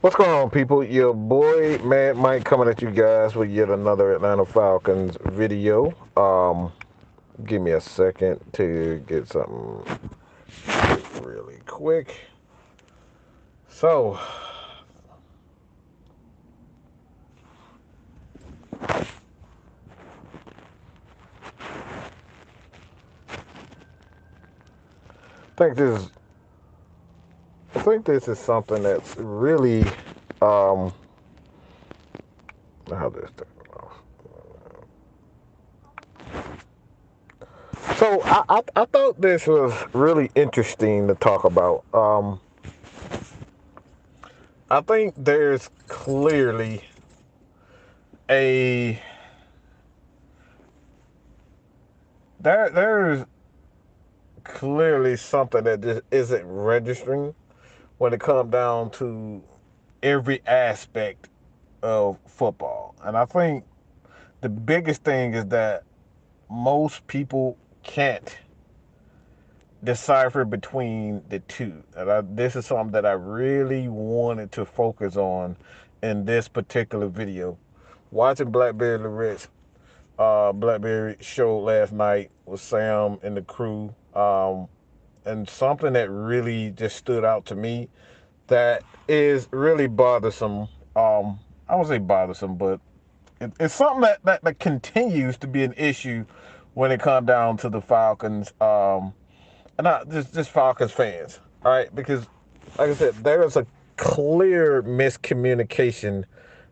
What's going on, people? Your boy Mad Mike coming at you guys with yet another Atlanta Falcons video. Give me a second to get something really quick. So, I think this is, I think this is something that's really, how this thing off. So I thought this was really interesting to talk about. I think a there's clearly something that just isn't registering when it comes down to every aspect of football. And I think the biggest thing is that most people can't decipher between the two. And this is something that I really wanted to focus on in this particular video. Watching Blackberry show last night with Sam and the crew, and something that really just stood out to me that is really bothersome. I won't say bothersome, but it's something that continues to be an issue when it comes down to the Falcons, and not just Falcons fans. All right, because like I said, there is a clear miscommunication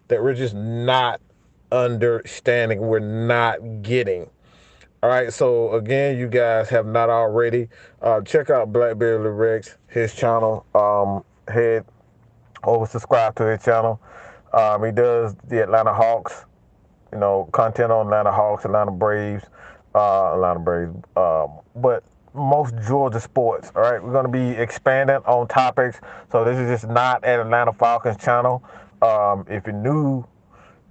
that we're just not understanding. We're not getting. All right, so again, you guys have not already, check out Blackberry Lyrics, his channel. Head over, subscribe to his channel. He does the Atlanta Hawks, content on Atlanta Hawks, Atlanta Braves, but most Georgia sports. All right, we're going to be expanding on topics. So this is just not an Atlanta Falcons channel. If you're new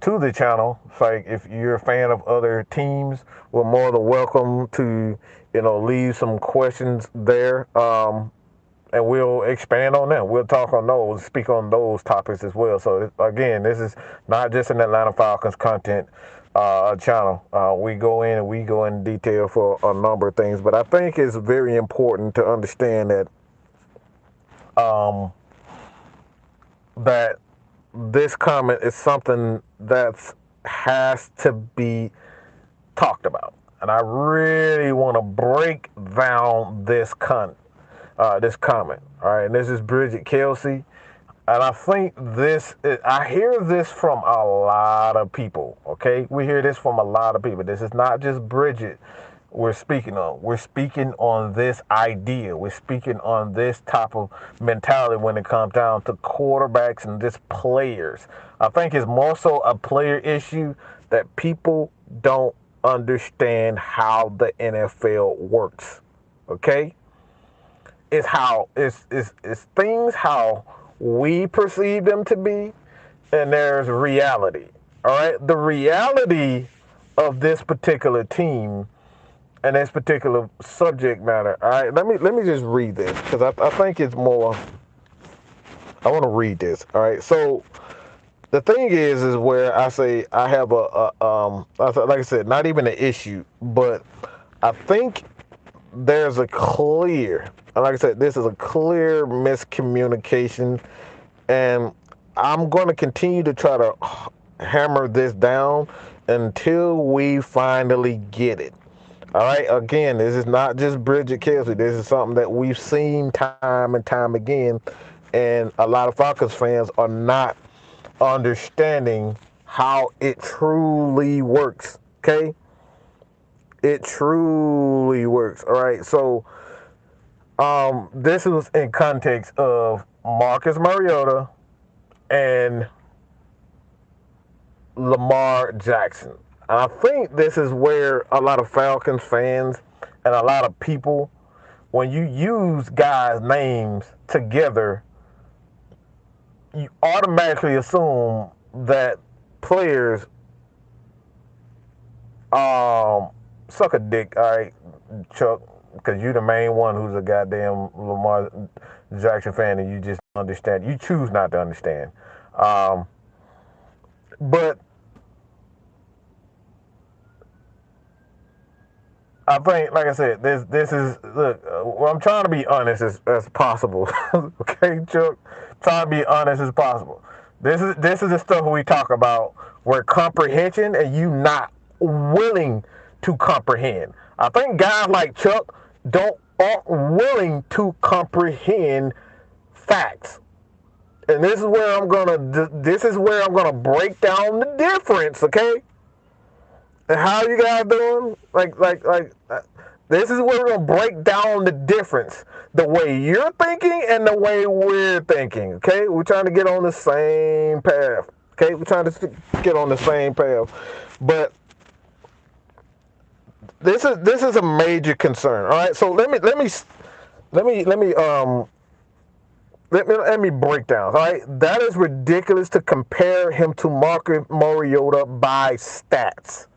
to the channel, it's like if you're a fan of other teams, we're more than welcome to, leave some questions there. And we'll expand on them. We'll talk on those, speak on those topics as well. So again, this is not just an Atlanta Falcons content channel. We go in detail for a number of things, but I think it's very important to understand um, that this comment is something that has to be talked about, and I really want to break down this comment. All right, and this is Bridget Kelsey. And I think I hear this from a lot of people, okay? We hear this from a lot of people. This is not just Bridget we're speaking on. We're speaking on this idea. We're speaking on this type of mentality when it comes down to quarterbacks and just players. I think it's more so a player issue that people don't understand how the NFL works, okay? It's things how we perceive them to be, and there's reality. All right, the reality of this particular team and this particular subject matter. All right, let me just read this because I think it's more. I want to read this. All right, so the thing is where I say I have like I said, not even an issue, but I think there's a clear, like I said, this is a clear miscommunication, and I'm going to continue to try to hammer this down until we finally get it. All right, again, this is not just Bridget Kelsey. This is something that we've seen time and time again, and a lot of Falcons fans are not understanding how it truly works, okay? It truly works. All right. So this was in context of Marcus Mariota and Lamar Jackson. And I think this is where a lot of Falcons fans and a lot of people, when you use guys' names together, you automatically assume that players suck a dick. All right, Chuck. because you're the main one who's a goddamn Lamar Jackson fan, and you just understand. You choose not to understand. Um, but I think, like I said, this is look. Well, I'm trying to be honest as possible. Okay, Chuck, trying to be honest as possible. This is the stuff we talk about where comprehension and you not willing to comprehend. I think guys like Chuck aren't willing to comprehend facts. And this is where I'm gonna break down the difference, okay? And how you guys doing? This is where we're gonna break down the difference, the way you're thinking and the way we're thinking. Okay, we're trying to get on the same path. Okay, we're trying to get on the same path, but this is a major concern. All right, so let me break down. All right, that is ridiculous to compare him to Marcus Mariota by stats.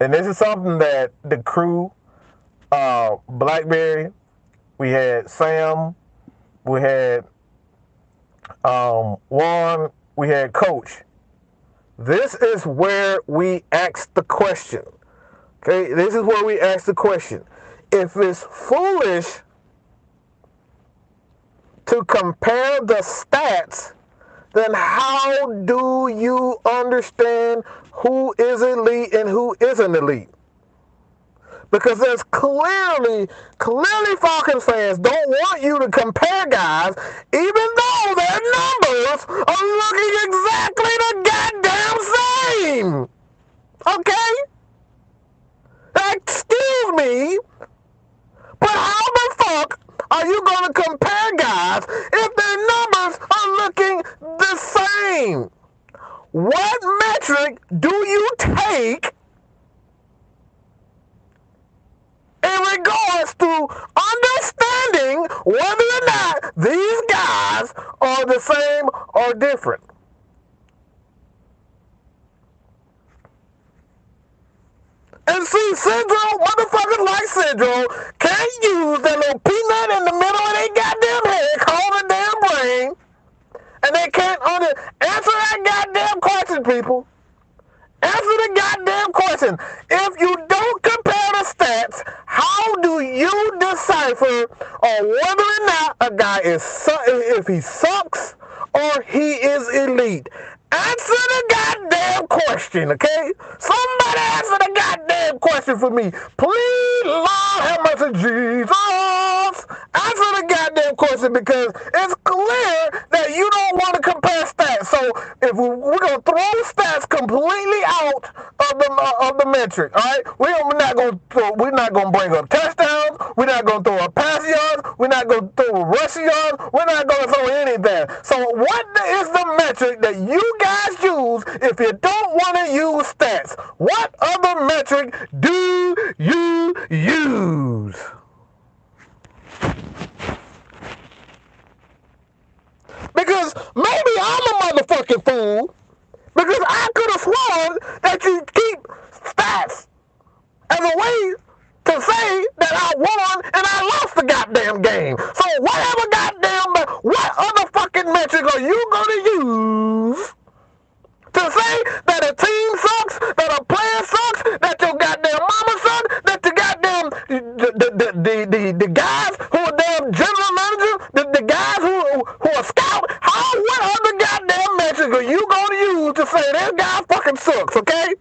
And this is something that the crew, Blackberry, we had Sam, we had Juan, we had Coach. This is where we ask the question. Okay, this is where we ask the question. If it's foolish to compare the stats, then how do you understand who is elite and who isn't elite? Because there's clearly Falcons fans don't want you to compare guys, even though their numbers are looking exactly the goddamn same. Okay? Excuse me, but how the fuck are you going to compare guys if their numbers are looking the same? What metric do you take in regards to understanding whether or not these guys are the same or different? And see, Syndrome, motherfuckers like Syndrome, can't use that little peanut in the middle of their goddamn head called a damn brain, and they can't answer that goddamn question, people. Answer the goddamn question. If you don't compare the stats, how do you decipher on whether or not a guy if he sucks or he is elite? Answer the goddamn question, okay? Somebody answer the goddamn question for me. Please, Lord, have mercy, Jesus. Answer the goddamn question, because it's clear that you don't want to compare stats. So if we're gonna throw stats completely out of the metric, all right? We're not gonna bring up touchdowns. We're not gonna throw up pass yards. We're not gonna throw rushing yards. We're not gonna throw anything. So what is the metric that you guys use if you don't want to use stats? What other metric do you use? Because maybe I'm a motherfucking fool, because I could have sworn that you keep stats as a way to say that I won and I lost the goddamn game. So what other fucking metric are you gonna use to say that a team sucks, that a player sucks, that your goddamn mama sucks, that the goddamn the guys who are damn general manager, the guys who are scout? What other goddamn metric are you gonna use to say this guy fucking sucks? Okay?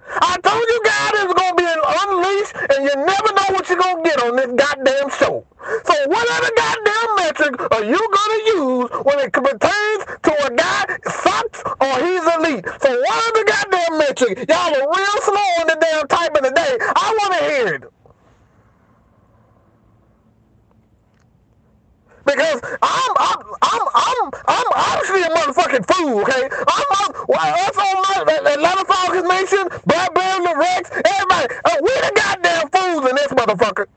I told you guys it was gonna be an unleash, and you never know what you're gonna get on this goddamn show. So what other goddamn metric are you gonna use when it pertains to a guy sucks or he's elite? So what other goddamn metric? Y'all are real slow on the damn typing today. I wanna hear it. Because I'm obviously a motherfucking fool, okay? Us on Atlanta Falcons Nation, Blackberry, the Rex, everybody, we the goddamn fools in this motherfucker.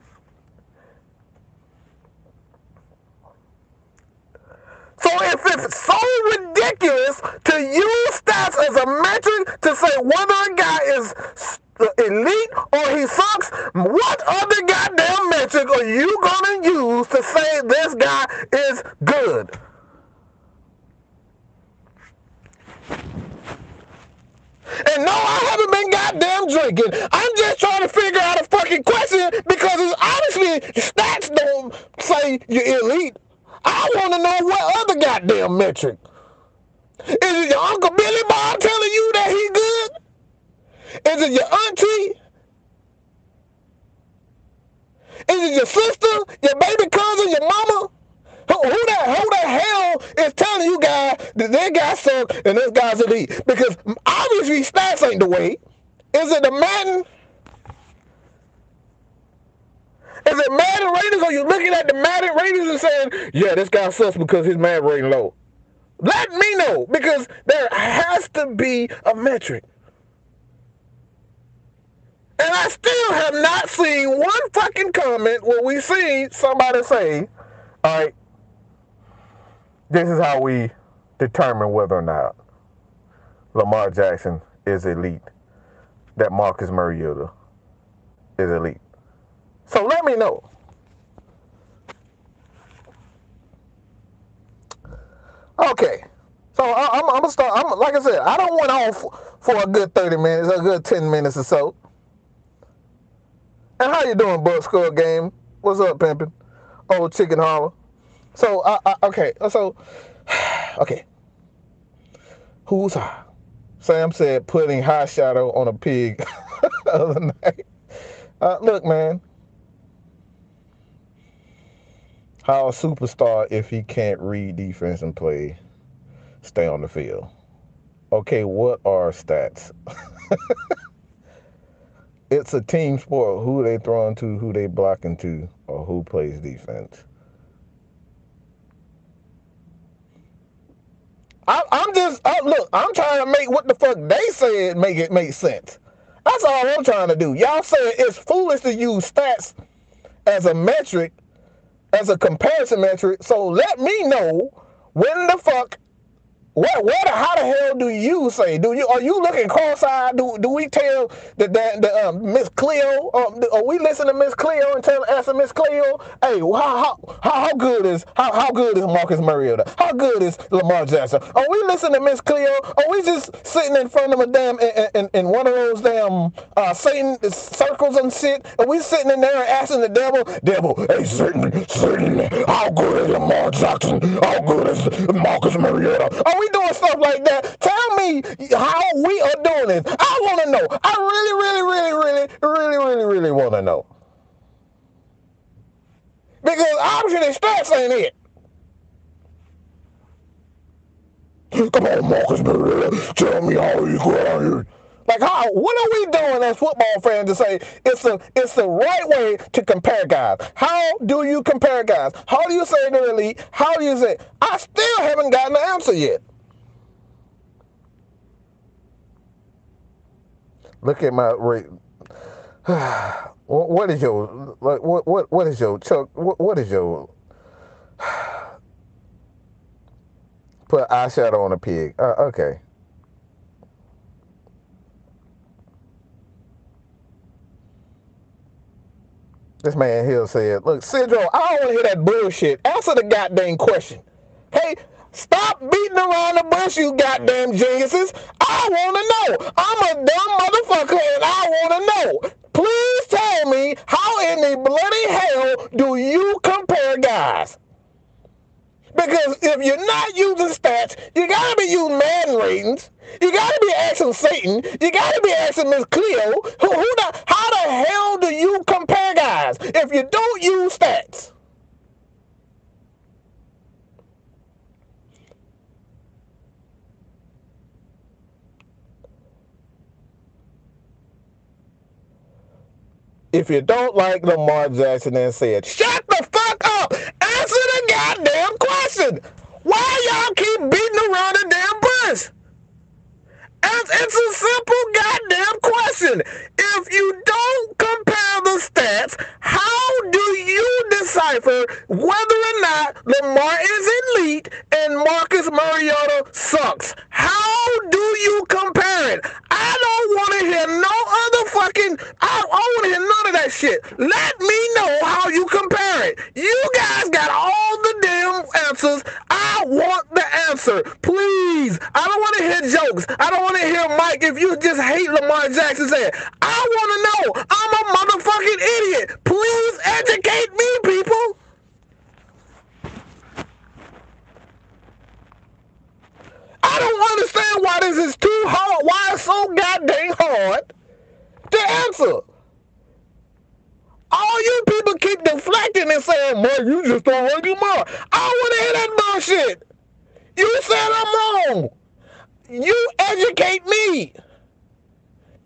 So if it's so ridiculous to use stats as a metric to say whether a guy is elite or he sucks, what other goddamn metric metric are you going to use to say this guy is good? And no, I haven't been goddamn drinking. I'm just trying to figure out a fucking question because it's obviously stats don't say you're elite. I want to know what other goddamn metric. Is it your Uncle Billy Bob telling you that he good? Is it your auntie? Is it your sister, your baby cousin, your mama? Who the hell is telling you guys that this guy sucks and this guy's elite? Because obviously stats ain't the way. Is it the Madden? Is it Madden ratings? Or you looking at the Madden ratings and saying, yeah, this guy sucks because his Madden rating low? Let me know, because there has to be a metric. And I still have not seen one fucking comment where we see somebody say, all right, this is how we determine whether or not Lamar Jackson is elite, that Marcus Mariota is elite. So let me know. Okay. So I'm going to start. Like I said, I don't went on for a good 30 minutes, a good 10 minutes or so. And how you doing, Buck Skull Game? What's up, pimpin'? Old Chicken Holler. So, okay. So, okay. Who's high? Sam said putting high shadow on a pig the other night. Look, man. How a superstar, if he can't read defense and play, stay on the field? Okay, what are stats? It's a team sport. Who they throwing to, who they blocking to, or who plays defense. Look, I'm trying to make what the fuck they said make sense. That's all I'm trying to do. Y'all saying it's foolish to use stats as a metric, as a comparison metric. So let me know when the fuck. How the hell do you say? Are you looking cross-eyed? Do we tell the Miss Cleo? Are we listening to Miss Cleo and asking Miss Cleo, hey, how good is Marcus Mariota? How good is Lamar Jackson? Are we listening to Miss Cleo? Are we just sitting in front of a damn in one of those damn Satan circles and shit? Are we sitting in there and asking the devil, hey, Satan, how good is Lamar Jackson? How good is Marcus Mariota? Are we doing stuff like that? Tell me how we are doing it. I want to know. I really want to know. Because obviously the stats ain't it. Come on, Marcus Mariota, tell me how you go out here. Like, what are we doing as football fans to say it's the right way to compare guys? How do you compare guys? How do you say they're elite? How do you say? I still haven't gotten the answer yet. Look at my rate. What is your what is your Chuck? What is your put eyeshadow on a pig? Okay. This man Hill said, look, Sidro, I don't want to hear that bullshit. Answer the goddamn question. Hey, stop beating around the bush, you goddamn geniuses. I want to know. I'm a dumb motherfucker and I want to know. Please tell me how in the bloody hell do you compare guys? Because if you're not using stats, you gotta be using Madden ratings. You gotta be asking Satan. You gotta be asking Miss Cleo. How the hell do you compare guys if you don't use stats? If you don't like Lamar Jackson, then say it. Shut the fuck up! Answer the goddamn question! Why y'all keep beating around the damn bush? It's a simple goddamn question. If you don't compare the stats, how do you decipher whether or not Lamar is elite and Marcus Mariota sucks? How do you compare it? I don't want to hear no other fucking. I don't want to hear none of that that shit. Let me know how you compare it. You guys got all the damn answers. I want the answer. Please. I don't want to hear jokes. I don't want to hear Mike if you just hate Lamar Jackson saying. I want to know. I'm a motherfucking idiot. Please educate me, people. I don't understand why this is too hard. Why it's so goddamn hard to answer. All you people keep deflecting and saying, "Boy, you just don't like Lamar." I don't want to hear that bullshit. You said I'm wrong. You educate me.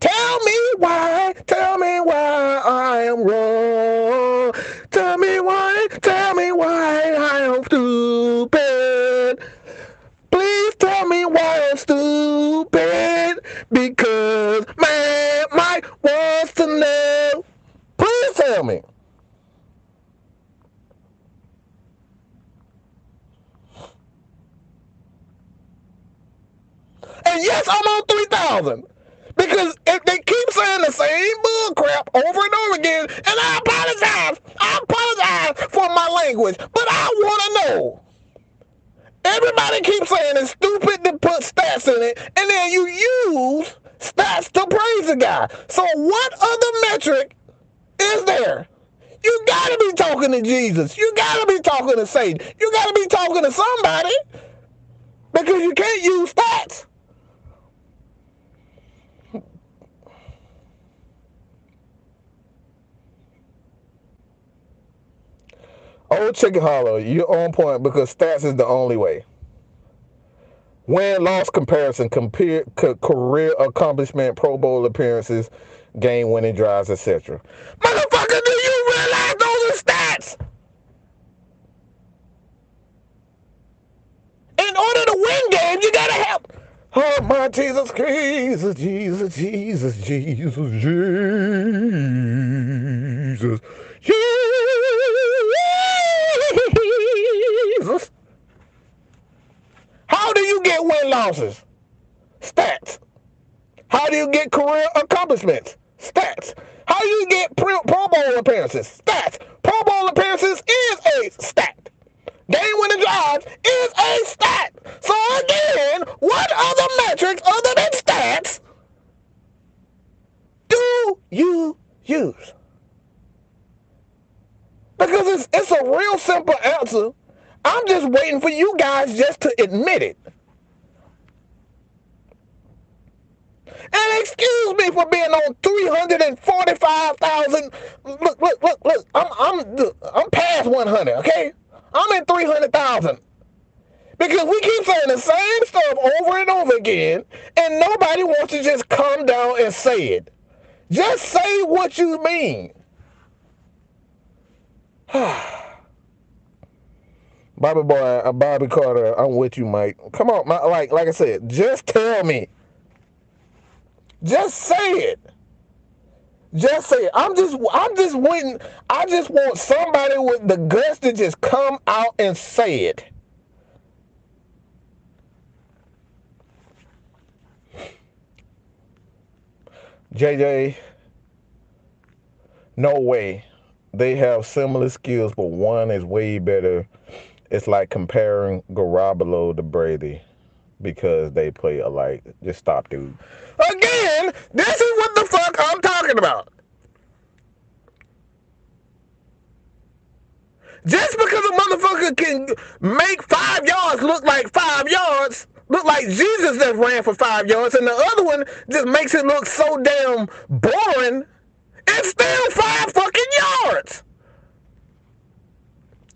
Tell me why I am wrong. Tell me why I am stupid. Please tell me why I'm stupid. Because man, Mike wants to know. Please tell me. And yes, I'm on 3,000. Because if they keep saying the same bull crap over and over again, and I apologize for my language, but I want to know. Everybody keeps saying it's stupid to put stats in it, and then you use stats to praise the guy. So what other metric is there? You gotta be talking to Jesus. You gotta be talking to Satan. You gotta be talking to somebody, because you can't use stats. Old Chicken Hollow, you're on point because stats is the only way. Win-loss comparison, career accomplishment, Pro Bowl appearances, game-winning drives, etc. Motherfucker, do you realize those are stats? In order to win games, you gotta have... Oh, my Jesus, Jesus, Jesus, Jesus, Jesus, Jesus, Jesus. How do you get win-losses? Stats. How do you get career accomplishments? Stats. How do you get Pro Bowl appearances? Stats. Pro Bowl appearances is a stat. Game-winning drives is a stat. So again, what other metrics other than stats do you use? Because it's a real simple answer. I'm just waiting for you guys just to admit it. And excuse me for being on 345,000. Look. I'm past 100, okay? I'm at 300,000. Because we keep saying the same stuff over and over again, and nobody wants to just come down and say it. Just say what you mean. Bobby Carter, I'm with you, Mike. Come on, like I said, just tell me. Just say it. Just say it. I'm just waiting. I just want somebody with the guts to just come out and say it. JJ, no way. They have similar skills, but one is way better. It's like comparing Garoppolo to Brady because they play alike. Just stop, dude. Again, this is what the fuck I'm talking about. Just because a motherfucker can make 5 yards look like 5 yards, look like Jesus that ran for 5 yards, and the other one just makes it look so damn boring, it's still 5 fucking yards.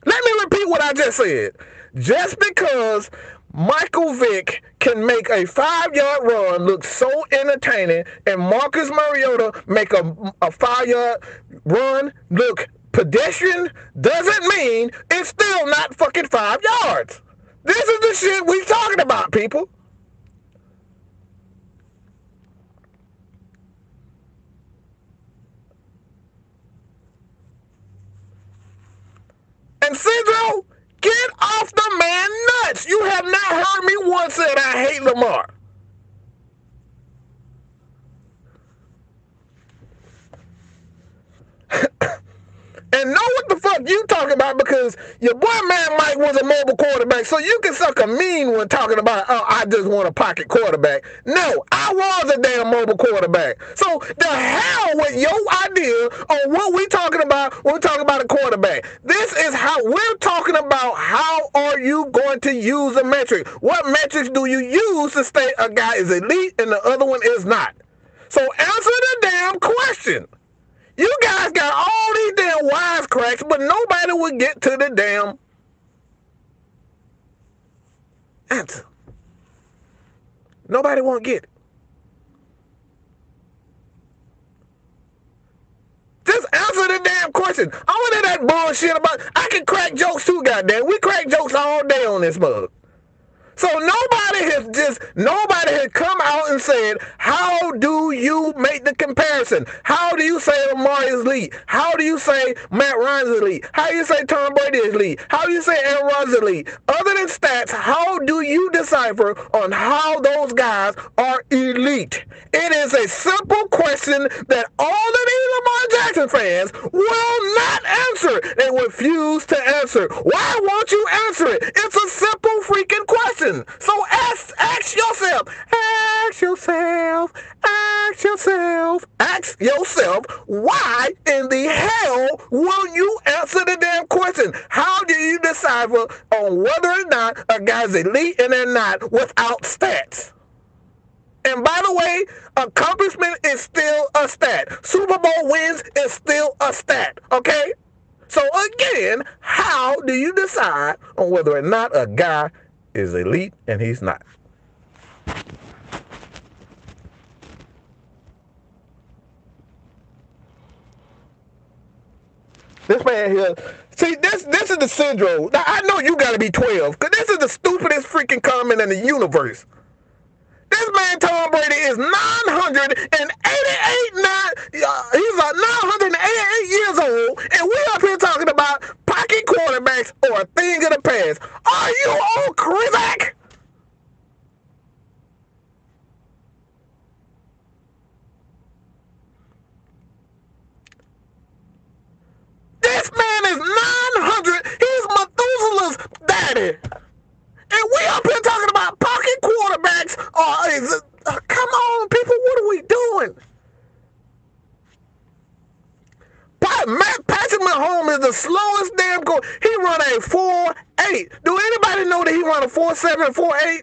Let me repeat what I just said. Just because Michael Vick can make a 5-yard run look so entertaining and Marcus Mariota make a 5-yard run look pedestrian doesn't mean it's still not fucking 5 yards. This is the shit we talking about, people. And Sidro, get off the man nuts. You have not heard me once say I hate Lamar. and know what the fuck you talking about, because your boy Man Mike was a mobile quarterback, so you can suck a mean one talking about, oh, I just want a pocket quarterback. No, I was a damn mobile quarterback. So the hell with your idea on what we talking about when we talking about a quarterback. This is how we're talking about. How are you going to use a metric? What metrics do you use to state a guy is elite and the other one is not? So answer the damn question. You guys got all these damn wisecracks, but nobody will get to the damn answer. Nobody won't get it. Just answer the damn question. All of that bullshit about, I can crack jokes too, goddamn. We crack jokes all day on this mug. So nobody has come out and said, how do you make the comparison? How do you say Lamar is elite? How do you say Matt Ryan's elite? How do you say Tom Brady is elite? How do you say Aaron Rodgers is elite? Other than stats, how do you decipher on how those guys are elite? It is a simple question that all of these Lamar Jackson fans will not answer. They refuse to answer. Why won't you answer it? It's a simple freaking question. So ask yourself, why in the hell will you answer the damn question? How do you decipher on whether or not a guy's elite and they're not without stats? And by the way, accomplishment is still a stat. Super Bowl wins is still a stat, okay? So again, how do you decide on whether or not a guy is elite and he's not? This man here, see, this is the syndrome. Now, I know you gotta be 12, because this is the stupidest freaking comment in the universe. This man Tom Brady is 988 he's 988 years old, and we up here talking about pocket quarterbacks or a thing of the past. Are you all crazy? This man is 900. He's Methuselah's daddy. And we up here talking about pocket quarterbacks. Come on, people, what are we doing? Patrick Mahomes is the slowest damn goal. He run a 4.8. Do anybody know that he run a 4.7, 4.8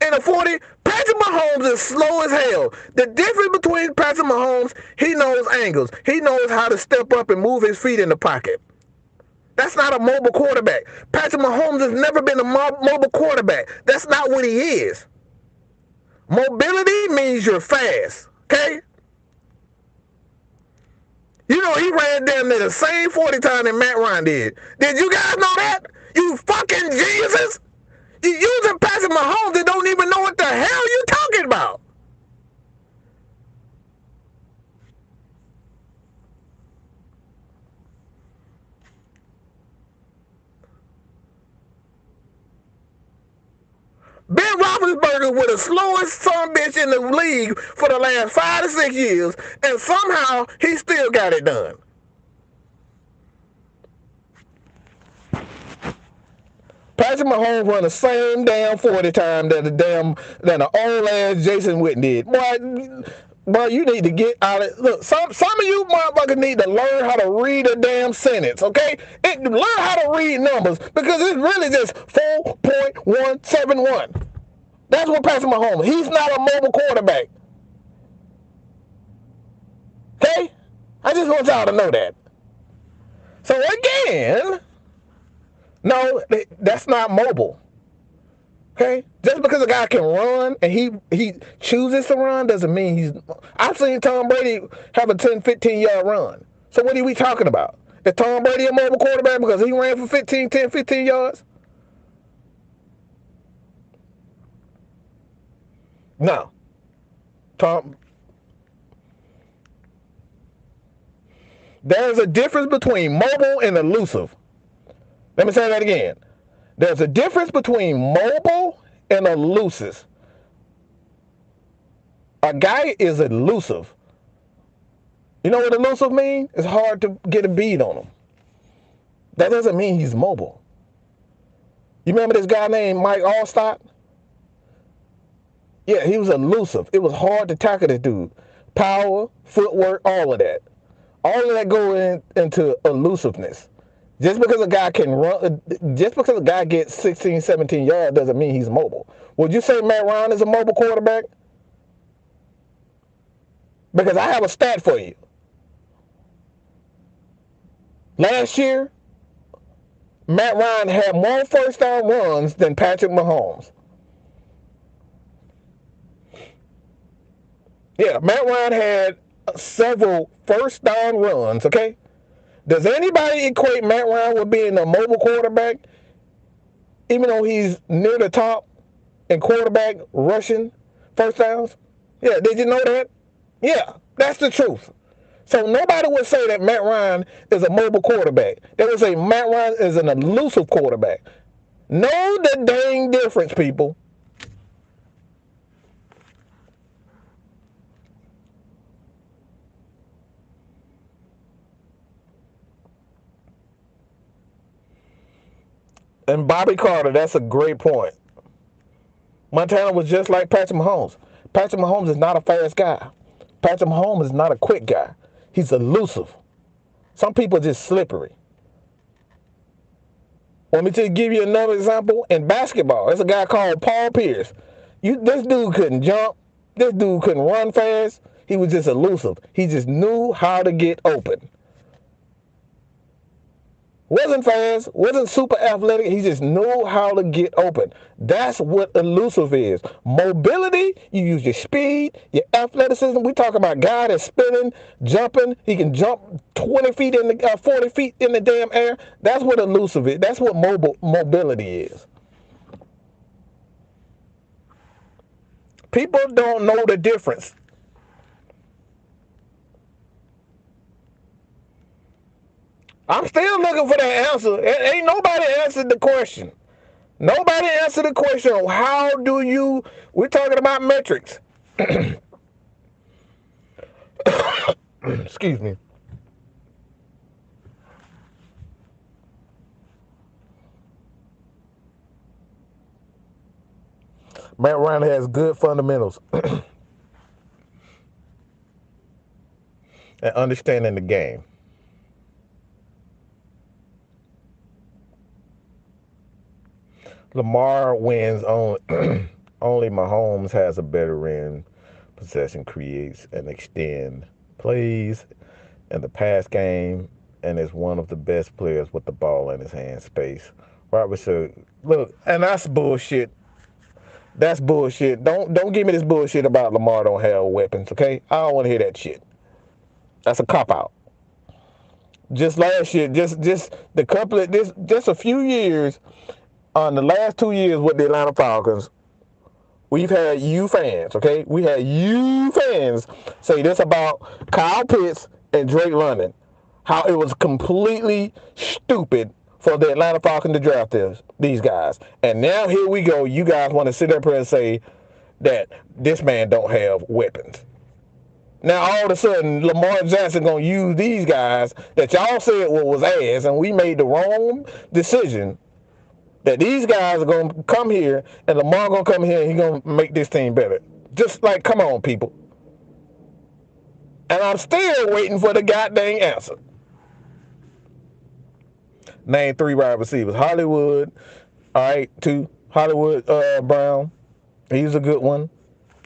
in a 40? Patrick Mahomes is slow as hell. The difference between Patrick Mahomes, he knows angles. He knows how to step up and move his feet in the pocket. That's not a mobile quarterback. Patrick Mahomes has never been a mobile quarterback. That's not what he is. Mobility means you're fast, okay? You know, he ran down there the same 40 time that Matt Ryan did. Did you guys know that? You fucking geniuses! You using Patrick Mahomes that don't even know what the hell you're talking about. Ben Roethlisberger was the slowest son bitch in the league for the last 5 to 6 years, and somehow he still got it done. Patrick Mahomes run the same damn 40 time that the old ass Jason Witten did. Boy, you need to get out of it. Look, some of you motherfuckers need to learn how to read a damn sentence, okay? Learn how to read numbers, because it's really just 4.171. That's what Patrick Mahomes. He's not a mobile quarterback. Okay? I just want y'all to know that. So again, no, that's not mobile. Okay? Just because a guy can run and he chooses to run doesn't mean he's... I've seen Tom Brady have a 10, 15-yard run. So what are we talking about? Is Tom Brady a mobile quarterback because he ran for 10, 15 yards? No. There's a difference between mobile and elusive. Let me say that again. There's a difference between mobile and elusive. A guy is elusive You know what elusive means? It's hard to get a bead on him. That doesn't mean he's mobile. You remember this guy named Mike Allstott? Yeah, he was elusive. It was hard to tackle this dude. Power, footwork, all of that. All of that go into elusiveness. Just because a guy can run, just because a guy gets 16, 17 yards doesn't mean he's mobile. Would you say Matt Ryan is a mobile quarterback? Because I have a stat for you. Last year, Matt Ryan had more first down runs than Patrick Mahomes. Yeah, Matt Ryan had several first down runs, okay? Does anybody equate Matt Ryan with being a mobile quarterback, even though he's near the top in quarterback rushing first downs? Yeah, did you know that? Yeah, that's the truth. So nobody would say that Matt Ryan is a mobile quarterback. They would say Matt Ryan is an elusive quarterback. Know the dang difference, people. And Bobby Carter, that's a great point. Montana was just like Patrick Mahomes. Patrick Mahomes is not a fast guy. Patrick Mahomes is not a quick guy. He's elusive. Some people are just slippery. Want me to give you another example? In basketball, there's a guy called Paul Pierce. This dude couldn't jump. This dude couldn't run fast. He was just elusive. He just knew how to get open. Wasn't fast, wasn't super athletic. He just knew how to get open. That's what elusive is. Mobility, you use your speed, your athleticism. We talk about a guy that's spinning, jumping. He can jump 20 feet in the 40 feet in the damn air. That's what elusive is. That's what mobility is. People don't know the difference. I'm still looking for that answer. Ain't nobody answered the question. Nobody answered the question on how do you, we're talking about metrics. Excuse me. Matt Ryan has good fundamentals and understanding the game. Lamar wins on only Mahomes has a better end. Possession creates and extend plays in the pass game and is one of the best players with the ball in his hand space. Robert said, look, and that's bullshit. That's bullshit. Don't give me this bullshit about Lamar don't have weapons, okay? I don't want to hear that shit. That's a cop out. Just last year, just the couple of this, just a few years, on the last 2 years with the Atlanta Falcons, we've had you fans, okay? We had you fans say this about Kyle Pitts and Drake London, how it was completely stupid for the Atlanta Falcons to draft these guys. And now here we go. You guys want to sit up here and say that this man don't have weapons. Now all of a sudden, Lamar Jackson gonna use these guys that y'all said was ass, and we made the wrong decision. That these guys are gonna come here, and Lamar gonna come here, and he gonna make this team better. Just like, come on, people. And I'm still waiting for the goddamn answer. Name 3 wide receivers. Hollywood, all right, 2. Hollywood Brown, he's a good one.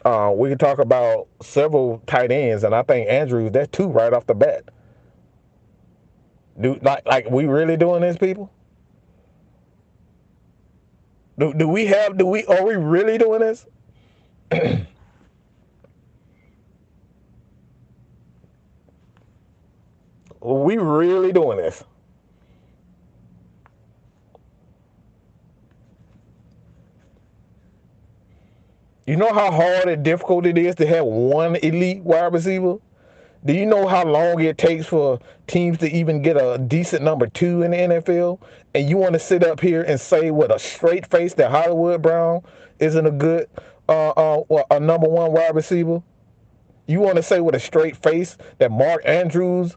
We can talk about several tight ends, and I think Andrews, that's 2 right off the bat. Like we really doing this, people? Are we really doing this? Are we really doing this? You know how hard and difficult it is to have one elite wide receiver? Do you know how long it takes for teams to even get a decent number 2 in the NFL? And you want to sit up here and say with a straight face that Hollywood Brown isn't a good a number 1 wide receiver? You want to say with a straight face that Mark Andrews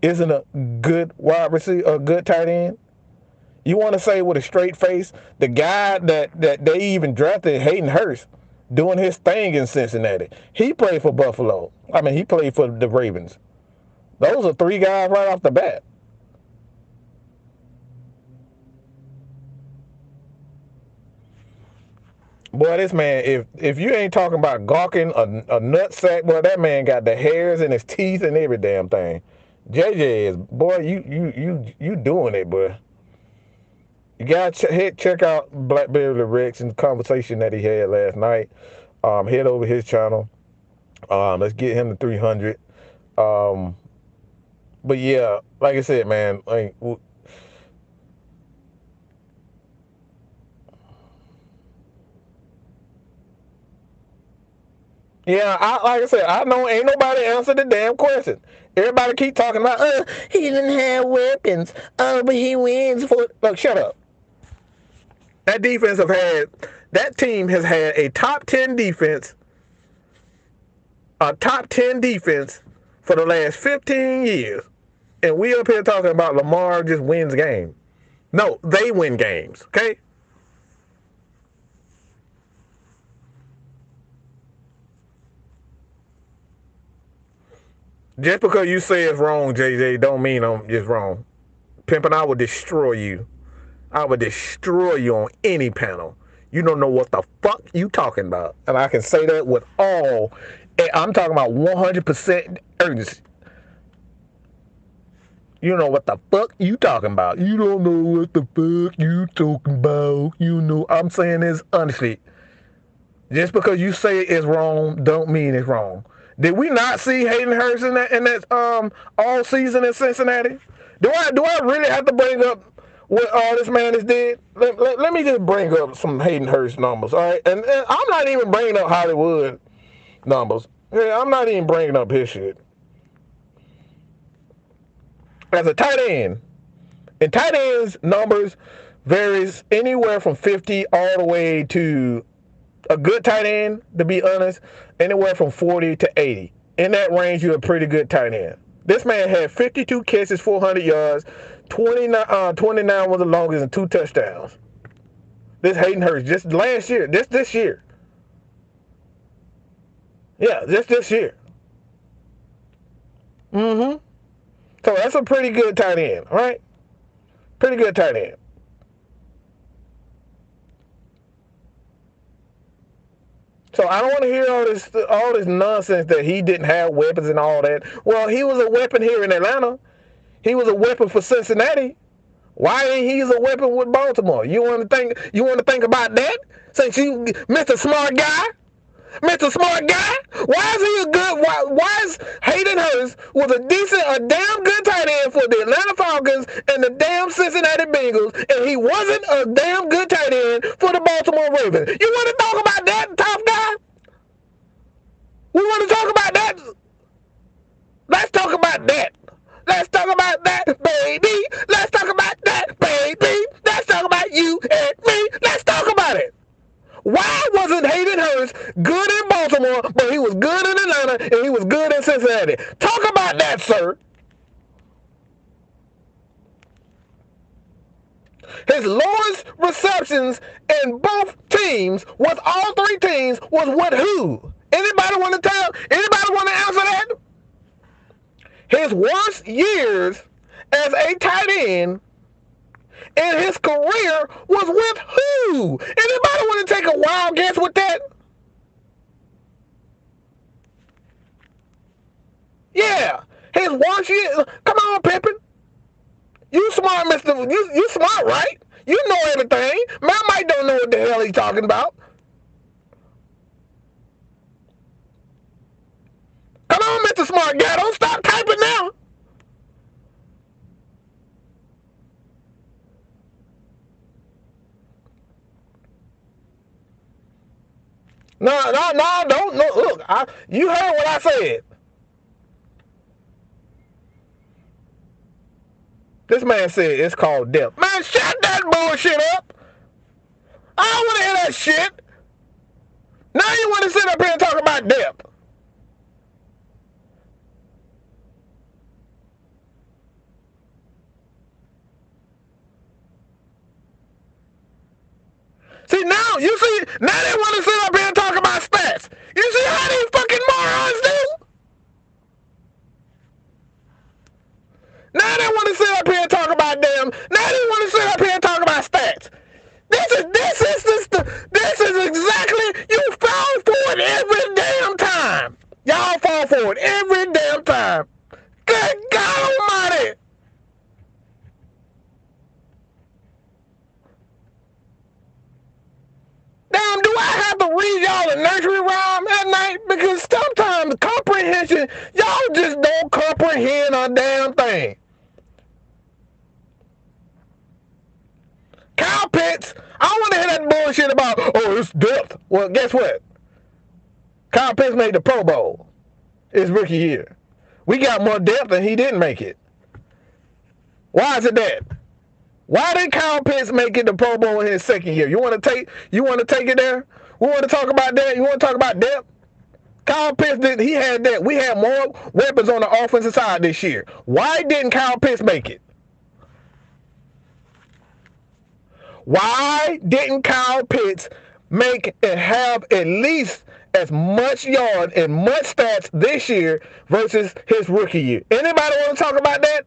isn't a good wide receiver, a good tight end? You want to say with a straight face the guy that they even drafted, Hayden Hurst, doing his thing in Cincinnati? He played for Buffalo. I mean, he played for the Ravens. Those are three guys right off the bat. Boy, this man, if you ain't talking about gawking a nut sack, boy, that man got the hairs in his teeth and every damn thing. JJ is, boy, you doing it, boy. You gotta check out Blackberry Rex and the conversation that he had last night. Head over his channel. Let's get him to 300. But yeah, like I said, man, yeah, like I said, I know ain't nobody answer the damn question. Everybody keep talking about, he didn't have weapons. But he wins for. Look, shut up. That defense that team has had a top 10 defense, for the last 15 years. And we up here talking about Lamar just wins games. No, they win games, okay? Just because you say it's wrong, JJ, don't mean I'm just wrong. Pimpin', I would destroy you. I would destroy you on any panel. You don't know what the fuck you talking about. And I can say that with all, I'm talking about 100% urgency. You know what the fuck you talking about. You don't know what the fuck you talking about. You know, I'm saying this honestly. Just because you say it's wrong, don't mean it's wrong. Did we not see Hayden Hurst in that all season in Cincinnati? Do I really have to bring up what all this man has did? Let me just bring up some Hayden Hurst numbers, all right? And I'm not even bringing up Hollywood numbers. Yeah, I'm not even bringing up his shit. As a tight end, and tight ends numbers varies anywhere from 50 all the way to a good tight end, to be honest, anywhere from 40 to 80. In that range, you're a pretty good tight end. This man had 52 catches, 400 yards, 29 was the longest, and 2 touchdowns. This Hayden Hurst, just last year, this year. Yeah, just this year. Mm-hmm. So that's a pretty good tight end, right? Pretty good tight end. So I don't want to hear all this nonsense that he didn't have weapons and all that. Well, he was a weapon here in Atlanta. He was a weapon for Cincinnati. Why ain't he a weapon with Baltimore? You want to think about that? Since you, Mr. Smart Guy, Mr. Smart Guy, why is he a good? Why is Hayden Hurst was a damn good tight end for the Atlanta Falcons and the damn Cincinnati Bengals, and he wasn't a damn good tight end for the Baltimore Ravens? You want to talk about that, tough guy? We want to talk about that. Let's talk about that. Let's talk about that, baby. Let's talk about that, baby. Let's talk about you and me. Let's talk about it. Why wasn't Hayden Hurst good in Baltimore, but he was good in Atlanta and he was good in Cincinnati? Talk about that, sir. His lowest receptions in both teams, with all three teams, was with who? Anybody want to tell? Anybody want to answer that? His worst years as a tight end in his career was with who? Anybody want to take a wild guess with that? Yeah, his worst year. Come on, Pippin. You smart, Mister. You smart, right? You know everything. Man Mike don't know what the hell he's talking about. Come on, Mr. Smart Guy. Don't stop typing now. No, don't. No, look, you heard what I said. This man said it's called depth. Man, shut that bullshit up. I don't want to hear that shit. Now you want to sit up here and talk about depth. See, now they want to sit up here and talk about stats. You see how these fucking morons do? Now they want to sit up here and talk about them. Now they want to sit up here and talk about stats. This is exactly, you fall for it every damn time. Y'all fall for it every damn time. Good God Almighty. Damn, do I have to read y'all a nursery rhyme at night? Because sometimes comprehension, y'all just don't comprehend a damn thing. Kyle Pitts, I don't want to hear that bullshit about, oh, it's depth. Well, guess what? Kyle Pitts made the Pro Bowl his rookie year. We got more depth and he didn't make it. Why is it that? Why did Kyle Pitts make it the Pro Bowl in his second year? You want to take it there? We want to talk about that? You want to talk about depth? Kyle Pitts he had that. We had more weapons on the offensive side this year. Why didn't Kyle Pitts make it? Why didn't Kyle Pitts make and have at least as much yards and much stats this year versus his rookie year? Anybody want to talk about that?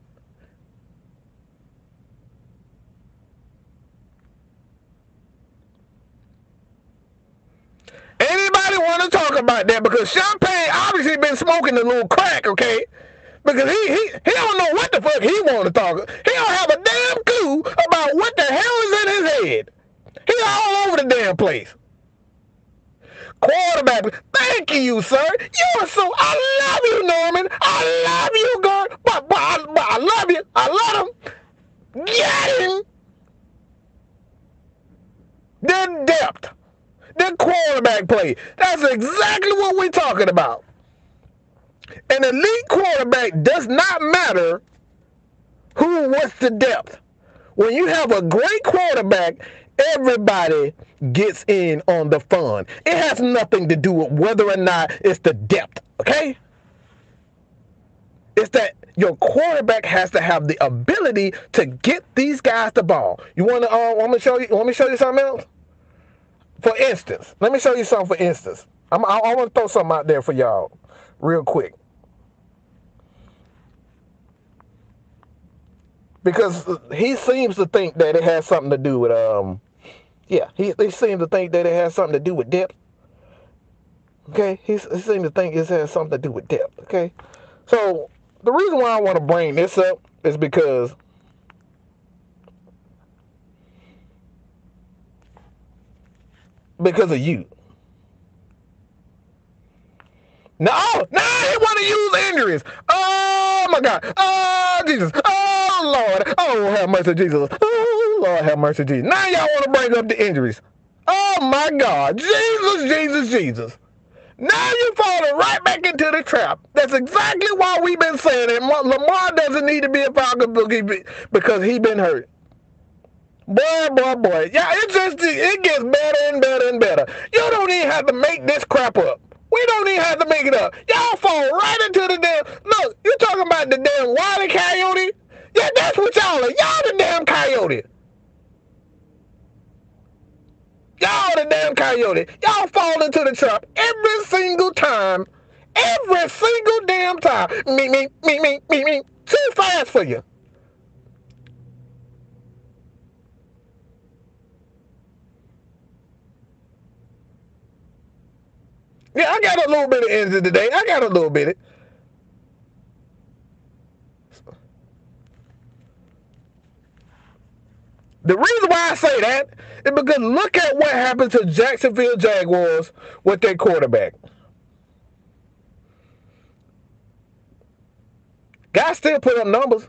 Anybody want to talk about that? Because Champagne obviously been smoking a little crack, okay? Because he don't know what the fuck he want to talk. He don't have a damn clue about what the hell is in his head. He all over the damn place. Quarterback, thank you, sir. You are so, I love you, Norman. I love you, God. But I love you. I love him. Get him. The depth. The quarterback play. That's exactly what we're talking about. An elite quarterback does not matter what's the depth. When you have a great quarterback, everybody gets in on the fun. It has nothing to do with whether or not it's the depth, okay? It's that your quarterback has to have the ability to get these guys the ball. You want me to show you something else? For instance, let me show you something for instance. I want to throw something out there for y'all real quick. Because he seems to think that it has something to do with, he seems to think that it has something to do with depth. Okay, he seems to think it has something to do with depth, okay? So, the reason why I want to bring this up is because of you. No, he want to use injuries. Oh my God. Oh Jesus. Oh Lord. Oh have mercy, Jesus. Oh Lord, have mercy, Jesus. Now y'all want to bring up the injuries. Oh my God. Jesus. Now you're falling right back into the trap. That's exactly why we've been saying it. Lamar doesn't need to be a Falcon because he's been hurt. Boy. Yeah, it gets better and better and better. You don't even have to make this crap up. We don't even have to make it up. Y'all fall right into the damn... Look, you talking about the damn Wile E. Coyote? Yeah, that's what y'all are. Y'all the damn coyote. Y'all the damn coyote. Y'all fall into the trap every single time. Every single damn time. Me. Too fast for you. Yeah, I got a little bit of energy today. I got a little bit. The reason why I say that is because look at what happened to Jacksonville Jaguars with their quarterback. Guy still put up numbers.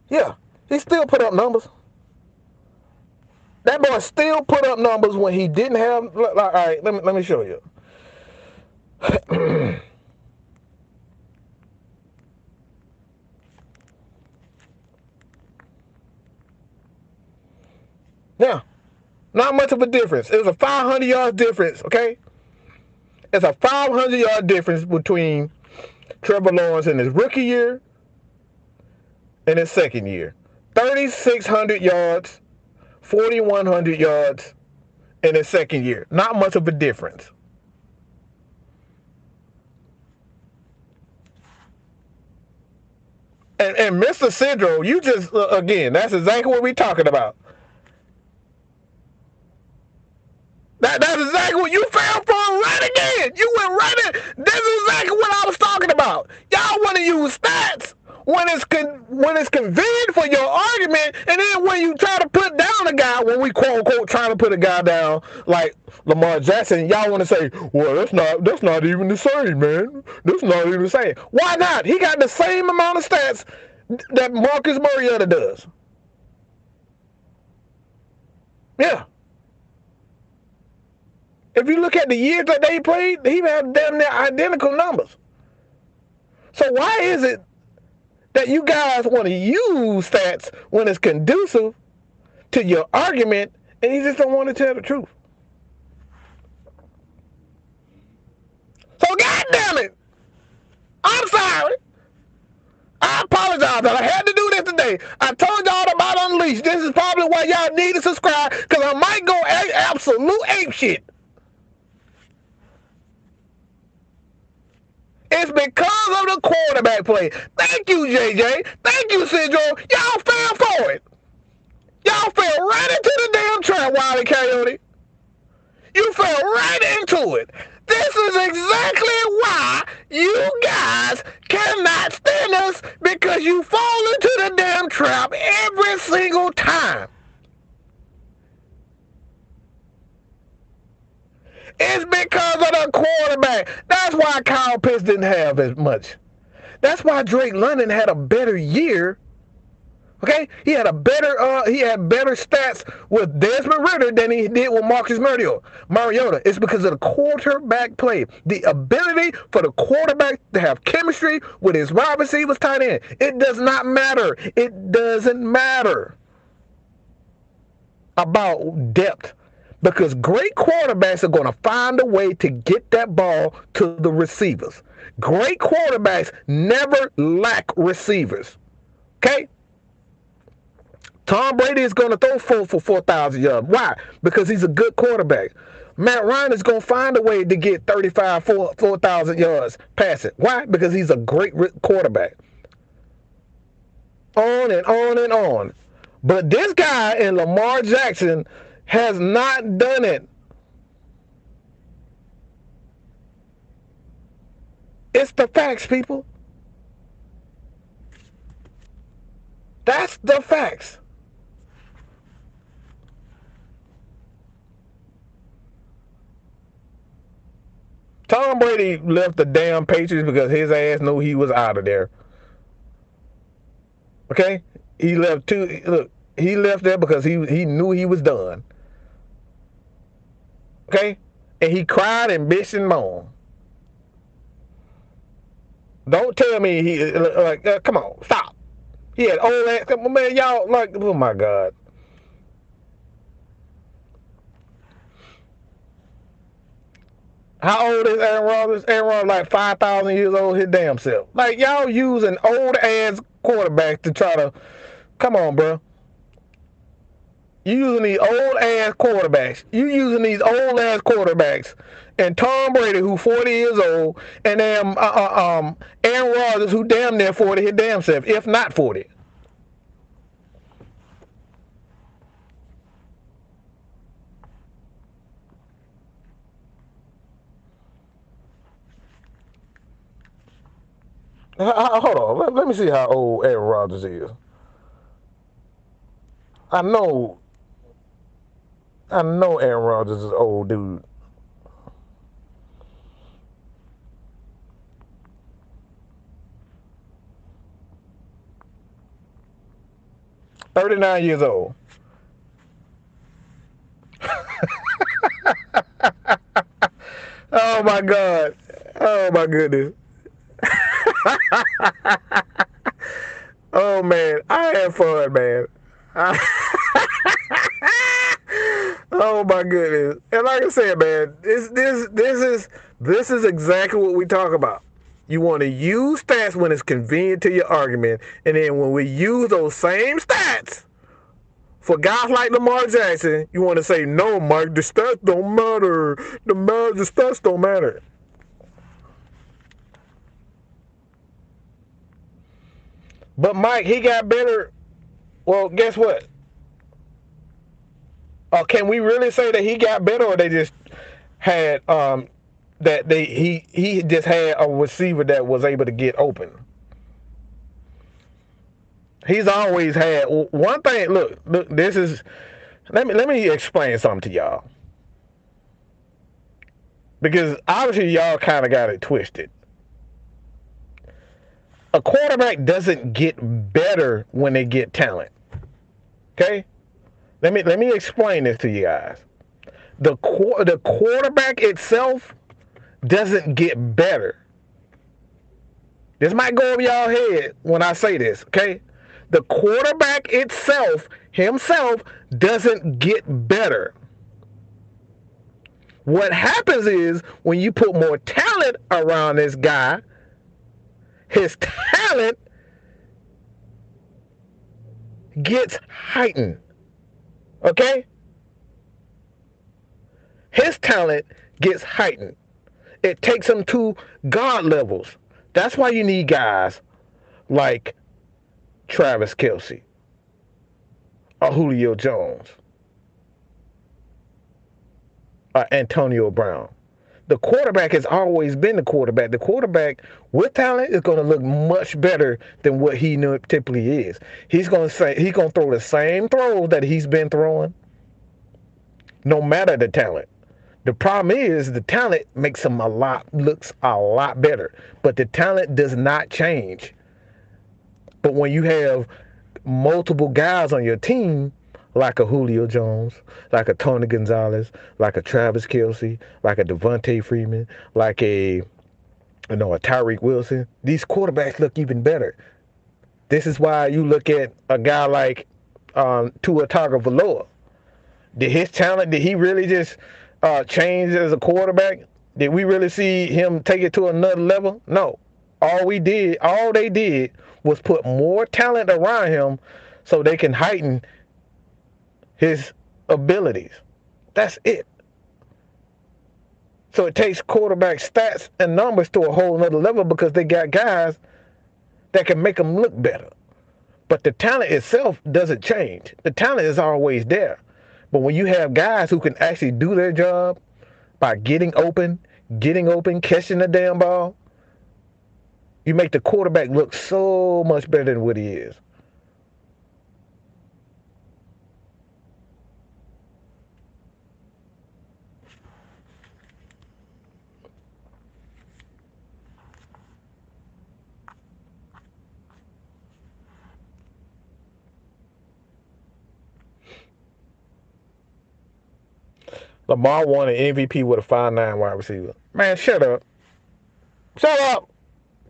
Yeah, he still put up numbers. That boy still put up numbers when he didn't have... All right, let me show you. Now, not much of a difference. It was a 500-yard difference, okay? It's a 500-yard difference between Trevor Lawrence in his rookie year and his second year. 3,600 yards, 4,100 yards, in his second year. Not much of a difference. And Mr. Syndrome, you just, again, that's exactly what we're talking about. That's exactly what you fell for right again. You went right in. This is exactly what I was talking about. Y'all want to use stats when it's convenient for your argument, and then when you try to put down a guy, when we quote unquote trying to put a guy down like Lamar Jackson, y'all want to say, well, that's not even the same, man. That's not even the same. Why not? He got the same amount of stats that Marcus Mariota does. Yeah. If you look at the years that they played, he had damn near identical numbers. So why is it that you guys want to use stats when it's conducive to your argument, and you just don't want to tell the truth? So goddamn it, I'm sorry. I apologize that I had to do this today. I told y'all about Unleashed. This is probably why y'all need to subscribe, because I might go absolute ape shit. It's because of the quarterback play. Thank you, JJ. Thank you, Syndrome. Y'all fell for it. Y'all fell right into the damn trap, Wiley Coyote. You fell right into it. This is exactly why you guys cannot stand us, because you fall into the damn trap every single time. It's because of the quarterback. That's why Kyle Pitts didn't have as much. That's why Drake London had a better year. Okay, he had better stats with Desmond Ridder than he did with Marcus Mariota. It's because of the quarterback play, the ability for the quarterback to have chemistry with his wide receivers, tight end. It does not matter. It doesn't matter about depth, because great quarterbacks are going to find a way to get that ball to the receivers. Great quarterbacks never lack receivers. Okay? Tom Brady is going to throw for 4,000 yards. Why? Because he's a good quarterback. Matt Ryan is going to find a way to get 4,000 yards passing. Why? Because he's a great quarterback. On and on and on. But this guy in Lamar Jackson has not done it. It's the facts, people. That's the facts. Tom Brady left the damn Patriots because his ass knew he was out of there. Okay? He left there because he knew he was done. Okay? And he cried and bitched and moaned. Don't tell me he come on, stop. He had old ass, man, y'all, like, oh my God. How old is Aaron Rodgers? Aaron Rodgers like 5,000 years old, his damn self. Like, y'all using old ass quarterbacks to try to, come on, bro. You using these old ass quarterbacks. And Tom Brady, who 40 years old, and then Aaron Rodgers, who damn near 40 his damn self, if not 40. Hold on. Let me see how old Aaron Rodgers is. I know Aaron Rodgers is an old dude. $39 years old. Oh my God. Oh my goodness. Oh man, I had fun, man. Oh my goodness. And like I said, man, this is exactly what we talk about. You want to use stats when it's convenient to your argument, and then when we use those same stats For guys like Lamar Jackson, you want to say, no, Mike, the stats don't matter. The stats don't matter. But Mike, he got better. Well, guess what? Can we really say that he got better, or they just had that he just had a receiver that was able to get open? He's always had one thing. Look. This is let me explain something to y'all, because obviously y'all kind of got it twisted. A quarterback doesn't get better when they get talent. Okay, let me explain this to you guys. The quarterback itself doesn't get better. This might go over y'all head when I say this, okay? The quarterback himself, doesn't get better. What happens is when you put more talent around this guy, his talent gets heightened. Okay? His talent gets heightened. It takes him to God levels. That's why you need guys like Travis Kelce or Julio Jones or Antonio Brown. The quarterback has always been the quarterback. The quarterback with talent is going to look much better than what he typically is. He's going to throw the same throws that he's been throwing, no matter the talent. The problem is the talent makes him looks a lot better, but the talent does not change. But when you have multiple guys on your team, like a Julio Jones, like a Tony Gonzalez, like a Travis Kelce, like a Devontae Freeman, like a Tyreek Wilson, these quarterbacks look even better. This is why you look at a guy like Tua Tagovailoa. Did his talent, did he really just change as a quarterback? Did we really see him take it to another level? No. All they did was put more talent around him so they can heighten his abilities. That's it. So it takes quarterback stats and numbers to a whole nother level because they got guys that can make them look better. But the talent itself doesn't change. The talent is always there. But when you have guys who can actually do their job by getting open, catching the damn ball, you make the quarterback look so much better than what he is. Lamar won an MVP with a 5'9" wide receiver. Man, shut up. Shut up.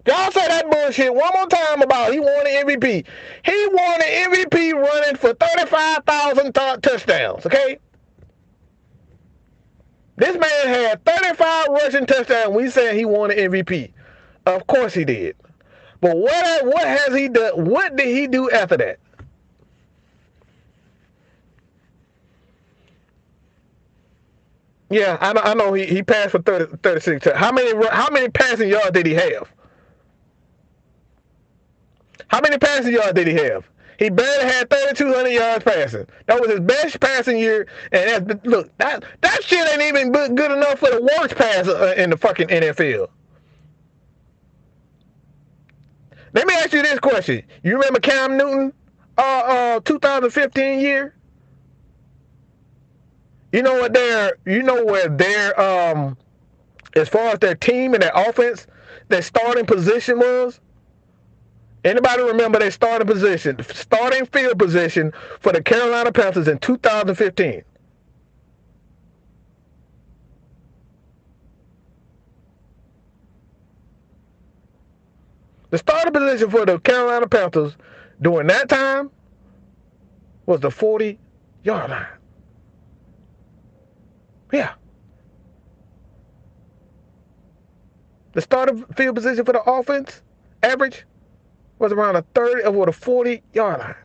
Y'all say that bullshit one more time about he won an MVP. He won an MVP running for 35,000 touchdowns, okay? This man had 35 rushing touchdowns. We saying he won an MVP. Of course he did. But what has he done? What did he do after that? Yeah, I know he passed for 36. How many passing yards did he have? How many passing yards did he have? He barely had 3,200 yards passing. That was his best passing year. And look, that shit ain't even good enough for the worst passer in the fucking NFL. Let me ask you this question. You remember Cam Newton, 2015 year? You know where their as far as their team and their offense, their starting position was? Anybody remember their starting field position for the Carolina Panthers in 2015? The starting position for the Carolina Panthers during that time was the 40-yard line. Yeah. The starting field position for the offense average was around a 30 or the 40-yard line.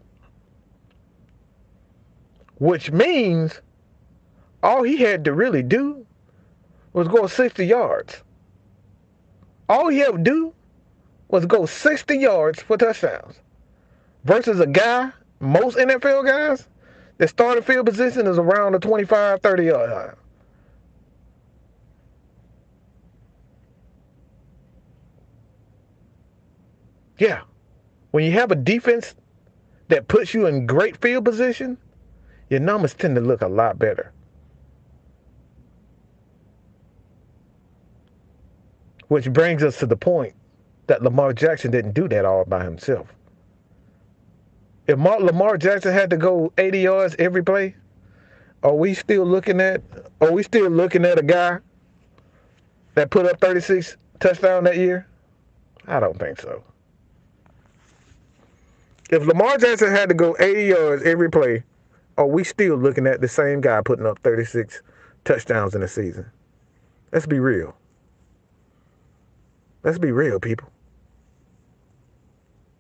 which means all he had to really do was go 60 yards. All he had to do was go 60 yards for touchdowns. Versus a guy, most NFL guys, their starting field position is around the 25, 30 yard line. Yeah. When you have a defense that puts you in great field position, your numbers tend to look a lot better. Which brings us to the point that Lamar Jackson didn't do that all by himself. If Lamar Jackson had to go 80 yards every play, are we still looking at a guy that put up 36 touchdowns that year? I don't think so. If Lamar Jackson had to go 80 yards every play, are we still looking at the same guy putting up 36 touchdowns in a season? Let's be real. Let's be real, people.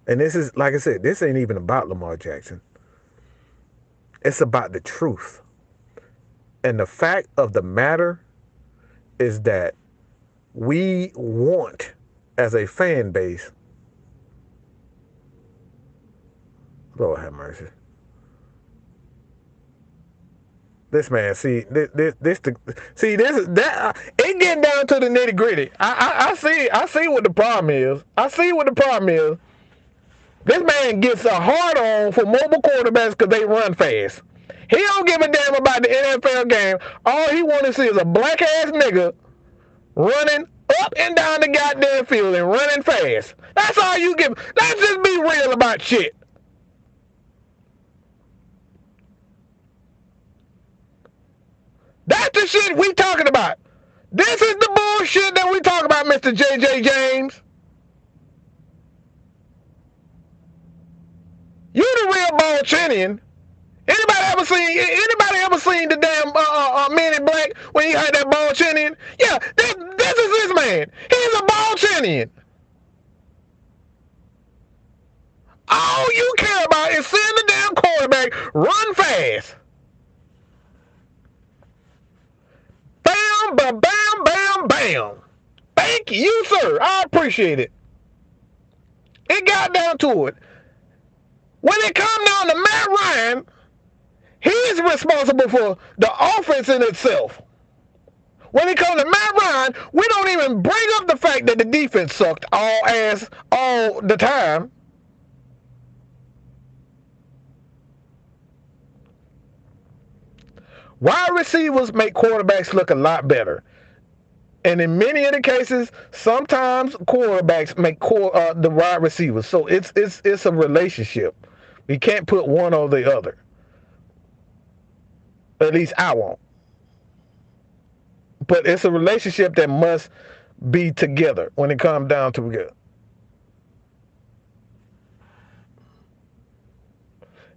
And this is, like I said, this ain't even about Lamar Jackson. It's about the truth. And the fact of the matter is that we want, as a fan base, Lord have mercy. This man, it getting down to the nitty gritty. I see what the problem is. This man gets a hard on for mobile quarterbacks because they run fast. He don't give a damn about the NFL game. All he want to see is a black ass nigga running up and down the goddamn field and running fast. That's all you give. Let's just be real about shit. That's the shit we talking about. This is the bullshit that we talk about, Mr. J.J. James. You the real Balchinian. Anybody ever seen the damn Man in Black when he had that Balchinian? Yeah, this is this man. He's a Balchinian. All you care about is seeing the damn quarterback run fast. Bam, bam, bam, bam, bam. Thank you, sir. I appreciate it. It got down to it. When it comes down to Matt Ryan, he's responsible for the offense in itself. When it comes to Matt Ryan, we don't even bring up the fact that the defense sucked all ass all the time. Wide receivers make quarterbacks look a lot better. And in many of the cases, sometimes quarterbacks make the wide receivers. So it's a relationship. We can't put one or the other. At least I won't. But it's a relationship that must be together when it comes down to it.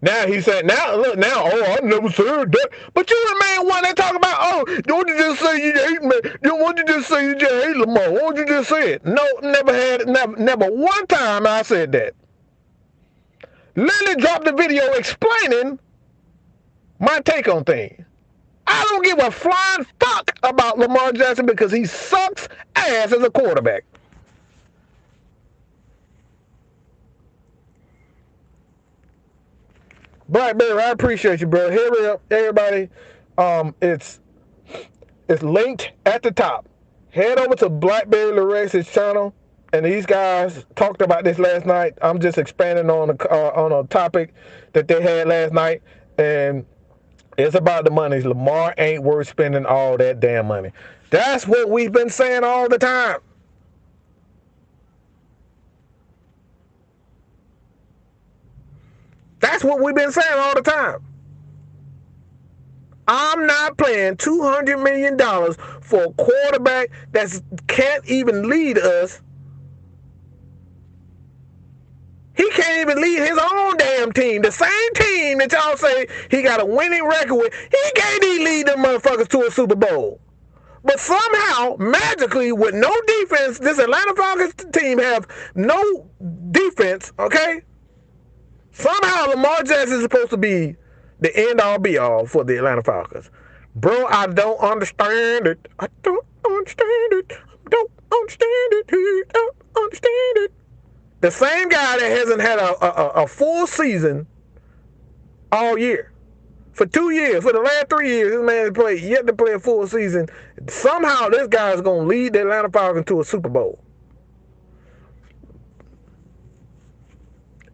Now he said, I never said that. But you remain one that talk about, don't you just say you hate me? Don't you just say you just hate Lamar? Why don't you just say it? No, never one time I said that. Lily dropped the video explaining my take on things. I don't give a flying fuck about Lamar Jackson because he sucks ass as a quarterback. Blackberry, I appreciate you, bro. Here, everybody. It's linked at the top. Head over to Blackberry Larex's channel, and these guys talked about this last night. I'm just expanding on a topic that they had last night, and it's about the money. Lamar ain't worth spending all that damn money. That's what we've been saying all the time. That's what we've been saying all the time. I'm not paying $200 million for a quarterback that can't even lead us. He can't even lead his own damn team. The same team that y'all say he got a winning record with, he can't even lead them motherfuckers to a Super Bowl. But somehow, magically, with no defense, this Atlanta Falcons team have no defense, okay? Somehow Lamar Jackson is supposed to be the end all be all for the Atlanta Falcons. Bro, I don't understand it. I don't understand it. Don't understand it. Don't understand it. The same guy that hasn't had a full season all year. For 2 years, for the last 3 years, this man has yet to play a full season. Somehow this guy is going to lead the Atlanta Falcons to a Super Bowl.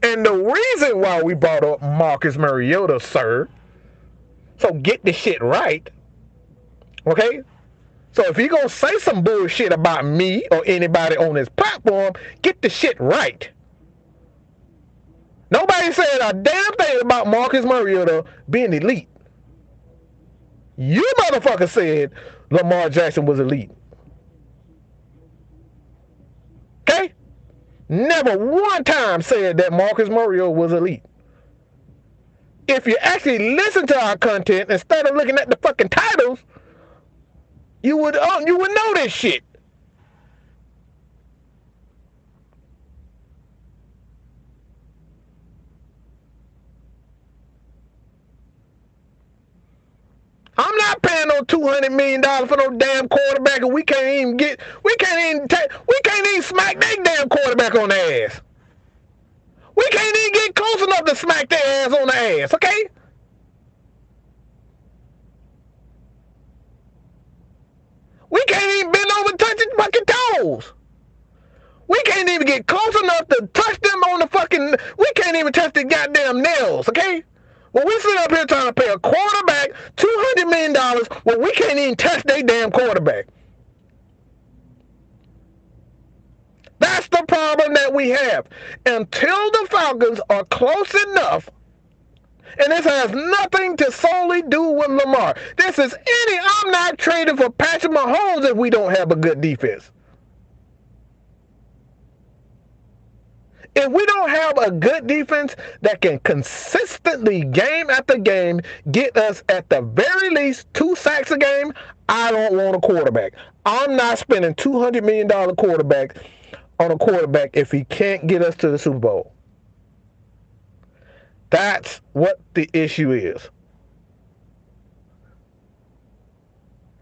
And the reason why we brought up Marcus Mariota, sir, so get this shit right, okay? So if you're going to say some bullshit about me or anybody on this platform, get the shit right. Nobody said a damn thing about Marcus Mariota being elite. You motherfucker said Lamar Jackson was elite. Okay? Never one time said that Marcus Mariota was elite. If you actually listen to our content instead of looking at the fucking titles, you would know this shit. I'm not paying no $200 million for no damn quarterback, and we can't even smack that damn quarterback on the ass. We can't even get close enough to smack their ass on the ass, okay? We can't even bend over and touch his fucking toes. We can't even get close enough to touch them on the fucking... We can't even touch the goddamn nails, okay? Well, we sit up here trying to pay a quarterback $200 million, well, we can't even touch their damn quarterback. That's the problem that we have. Until the Falcons are close enough, and this has nothing to solely do with Lamar. I'm not trading for Patrick Mahomes if we don't have a good defense. If we don't have a good defense that can consistently, game after game, get us at the very least 2 sacks a game, I don't want a quarterback. I'm not spending $200 million quarterback on a quarterback if he can't get us to the Super Bowl. That's what the issue is.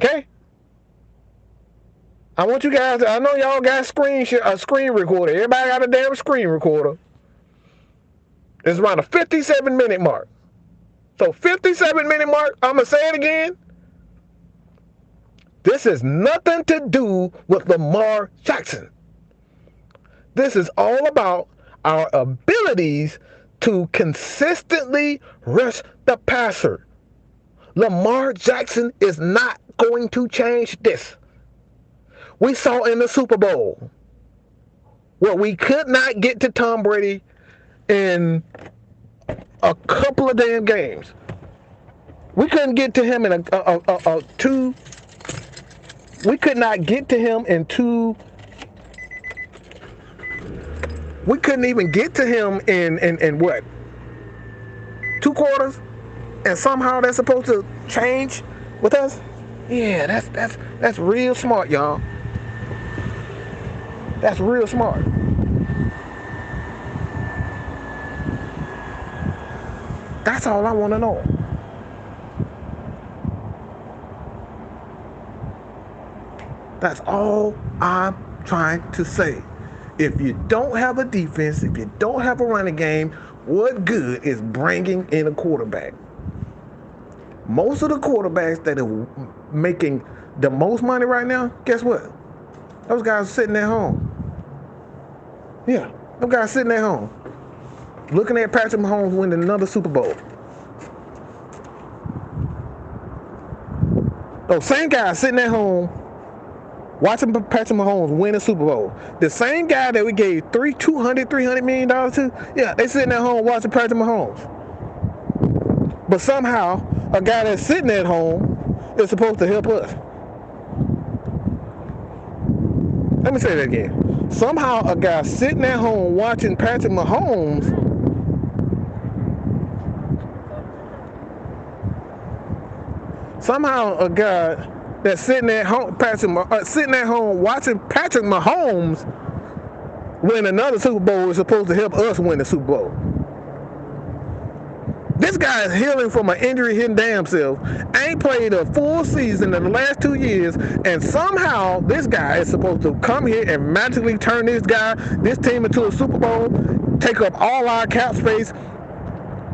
Okay? I want you guys, I know y'all got a screen recorder. Everybody got a damn screen recorder. It's around a 57-minute mark. So 57-minute mark, I'm going to say it again. This has nothing to do with Lamar Jackson. This is all about our abilities to consistently rush the passer. Lamar Jackson is not going to change this. We saw in the Super Bowl where we could not get to Tom Brady in a couple of damn games. We couldn't get to him in we could not get to him in two. We couldn't even get to him in what? 2 quarters? And somehow that's supposed to change with us? Yeah, that's real smart, y'all. That's real smart. That's all I want to know. That's all I'm trying to say. If you don't have a defense, if you don't have a running game, what good is bringing in a quarterback? Most of the quarterbacks that are making the most money right now, guess what? Those guys are sitting at home. Yeah, those guys sitting at home. Looking at Patrick Mahomes winning another Super Bowl. Those same guys sitting at home watching Patrick Mahomes win a Super Bowl. The same guy that we gave $300 million to, yeah, they sitting at home watching Patrick Mahomes. But somehow, a guy that's sitting at home is supposed to help us. Let me say that again. Somehow, a guy sitting at home watching Patrick Mahomes that's sitting at home watching Patrick Mahomes win another Super Bowl is supposed to help us win the Super Bowl. This guy is healing from an injury his damn self. Ain't played a full season in the last 2 years, and somehow this guy is supposed to come here and magically turn this team into a Super Bowl, take up all our cap space,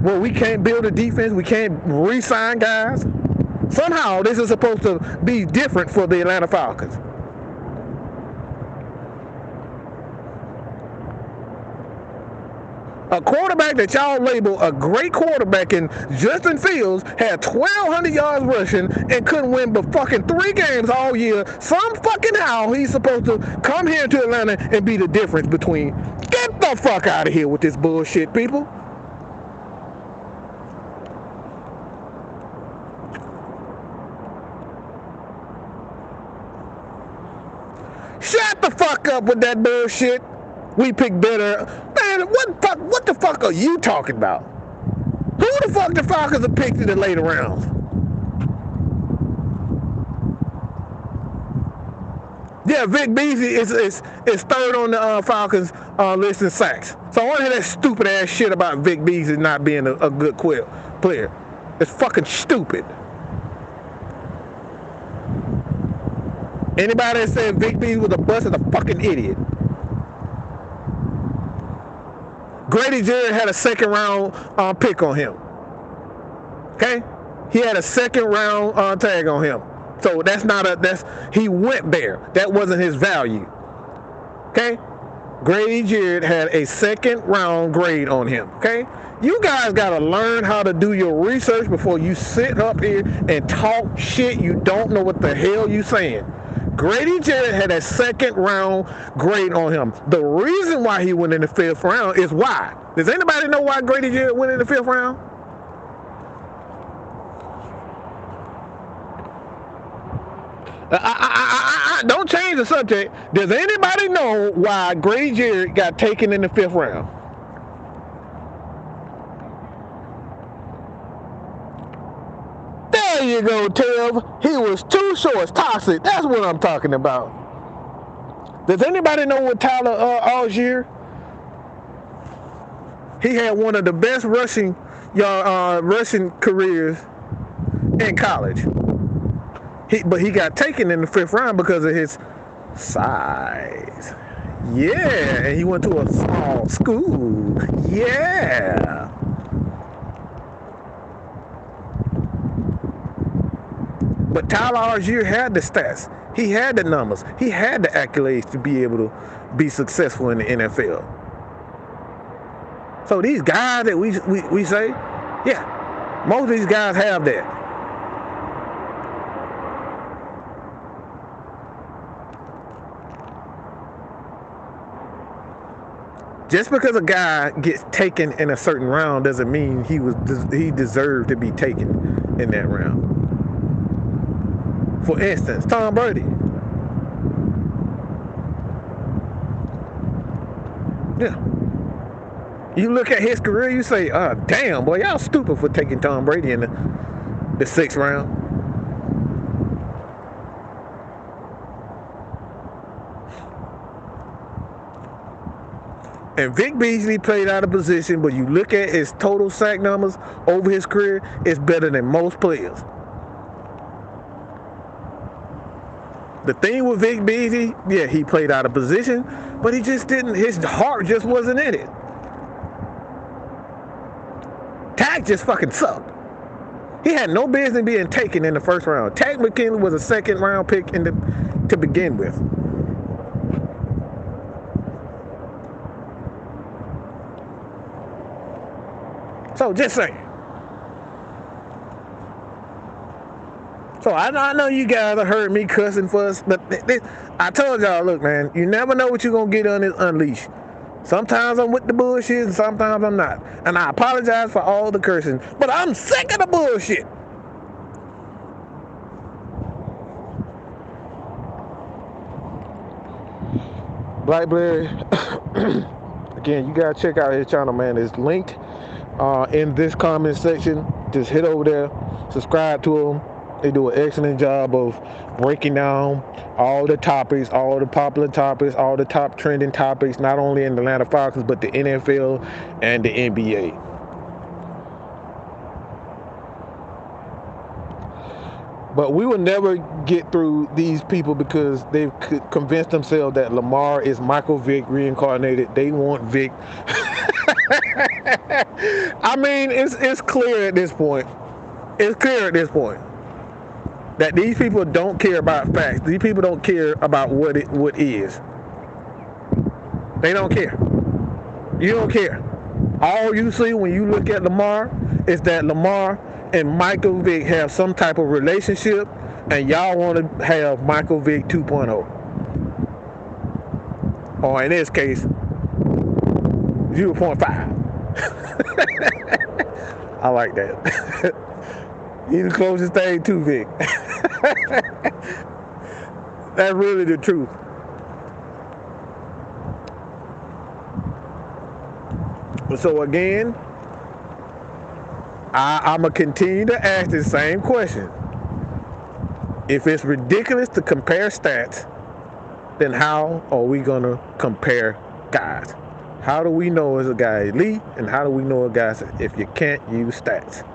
where we can't build a defense, we can't re-sign guys. Somehow this is supposed to be different for the Atlanta Falcons. A quarterback that y'all label a great quarterback in Justin Fields had 1,200 yards rushing and couldn't win but fucking 3 games all year. Some fucking how he's supposed to come here to Atlanta and be the difference between. Get the fuck out of here with this bullshit, people. Shut the fuck up with that bullshit. We pick better. Man, what the fuck are you talking about? Who the fuck the Falcons have picked in the later rounds? Yeah, Vic Beasley is third on the Falcons list in sacks. So I want to hear that stupid ass shit about Vic Beasley not being a good player. It's fucking stupid. Anybody that said Vic Beasley was a bust is a fucking idiot. Grady Jarrett had a second round pick on him. Okay? He had a second round tag on him. So he went there. That wasn't his value. Okay? Grady Jarrett had a second round grade on him. Okay? You guys gotta learn how to do your research before you sit up here and talk shit you don't know what the hell you saying. Grady Jarrett had a second round grade on him. The reason why he went in the 5th round is why. Does anybody know why Grady Jarrett went in the 5th round? Don't change the subject. Does anybody know why Grady Jarrett got taken in the 5th round? There you go, Tev. He was too short, toxic. That's what I'm talking about. Does anybody know what Tyler Algier? He had one of the best rushing careers in college. But he got taken in the 5th round because of his size. Yeah, and he went to a small school. Yeah. But Tyler Algier had the stats. He had the numbers. He had the accolades to be able to be successful in the NFL. So these guys that we say, yeah, most of these guys have that. Just because a guy gets taken in a certain round doesn't mean he deserved to be taken in that round. For instance, Tom Brady. Yeah. You look at his career, you say, damn, boy, y'all stupid for taking Tom Brady in the 6th round. And Vic Beasley played out of position, but you look at his total sack numbers over his career, it's better than most players. The thing with Vic Beasley, yeah, he played out of position, but he just didn't, his heart just wasn't in it. Tag just fucking sucked. He had no business being taken in the 1st round. Tag McKinley was a 2nd round pick to begin with. So just saying. So I know you guys have heard me cussing for us, but I told y'all, look, man, you never know what you're going to get on this Unleash. Sometimes I'm with the bullshit and sometimes I'm not. And I apologize for all the cursing, but I'm sick of the bullshit. Blackberry, again, you got to check out his channel, man. It's linked in this comment section. Just hit over there, subscribe to them. They do an excellent job of breaking down all the topics, all the popular topics, all the top trending topics, not only in the Atlanta Falcons, but the NFL and the NBA. But we will never get through these people because they've convinced themselves that Lamar is Michael Vick reincarnated. They want Vick. I mean, it's clear at this point. It's clear at this point that these people don't care about facts. These people don't care about what is. They don't care. You don't care. All you see when you look at Lamar is that Lamar and Michael Vick have some type of relationship, and y'all want to have Michael Vick 2.0. Or in this case, 0.5. I like that. He's the closest thing to Vic. That's really the truth. So again, I'm going to continue to ask the same question. If it's ridiculous to compare stats, then how are we going to compare guys? How do we know is a guy elite, and how do we know a guy's if you can't use stats?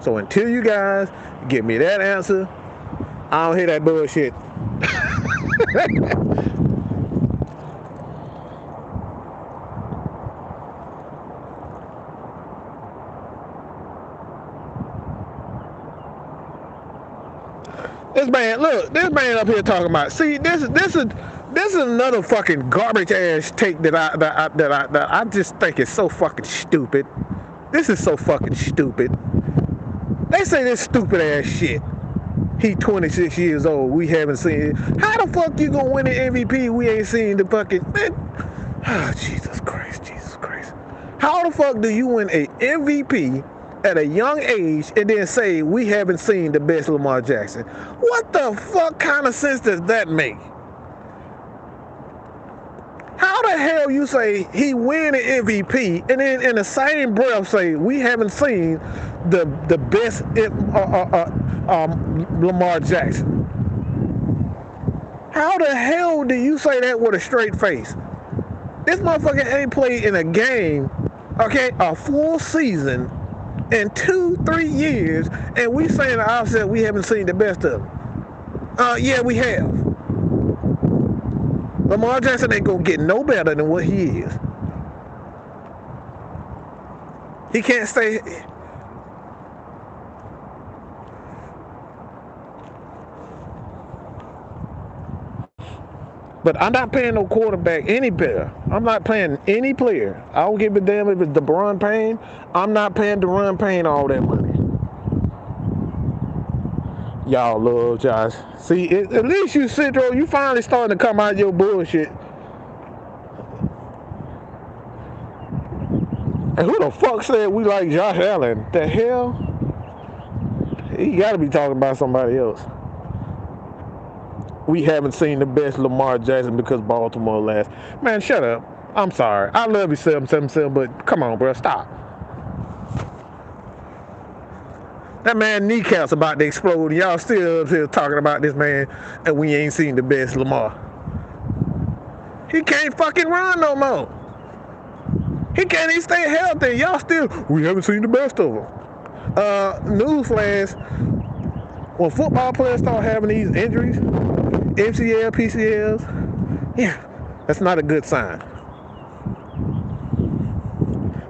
So until you guys give me that answer, I don't hear that bullshit. This man up here talking about. See, this is another fucking garbage ass take that I just think is so fucking stupid. This is so fucking stupid. They say this stupid ass shit. He 26 years old. We haven't seen it. How the fuck you gonna win an MVP? We ain't seen the fucking. Man. Oh, Jesus Christ. How the fuck do you win a MVP at a young age and then say we haven't seen the best Lamar Jackson? What the fuck kind of sense does that make? How the hell you say he win an MVP and then in the same breath say we haven't seen the best Lamar Jackson? How the hell do you say that with a straight face? This motherfucker ain't played in a game, okay, a full season in 2-3 years, and we saying the opposite. We haven't seen the best of him. Yeah, we have. Lamar Jackson ain't gonna get no better than what he is. He can't stay. But I'm not paying no quarterback any better. I'm not paying any player. I don't give a damn if it's DeBron Payne. I'm not paying DeBron Payne all that money. Y'all love Josh. See, at least you Central, you finally starting to come out your bullshit. And who the fuck said we like Josh Allen? The hell? He got to be talking about somebody else. We haven't seen the best Lamar Jackson because Baltimore last. Man, shut up. I'm sorry. I love you, 777, but come on, bro, stop. That man kneecaps about to explode. Y'all still up here talking about this man, and we ain't seen the best Lamar. He can't fucking run no more. He can't even stay healthy. Y'all still, we haven't seen the best of him. Newsflash, when football players start having these injuries, MCL, PCLs, yeah, that's not a good sign.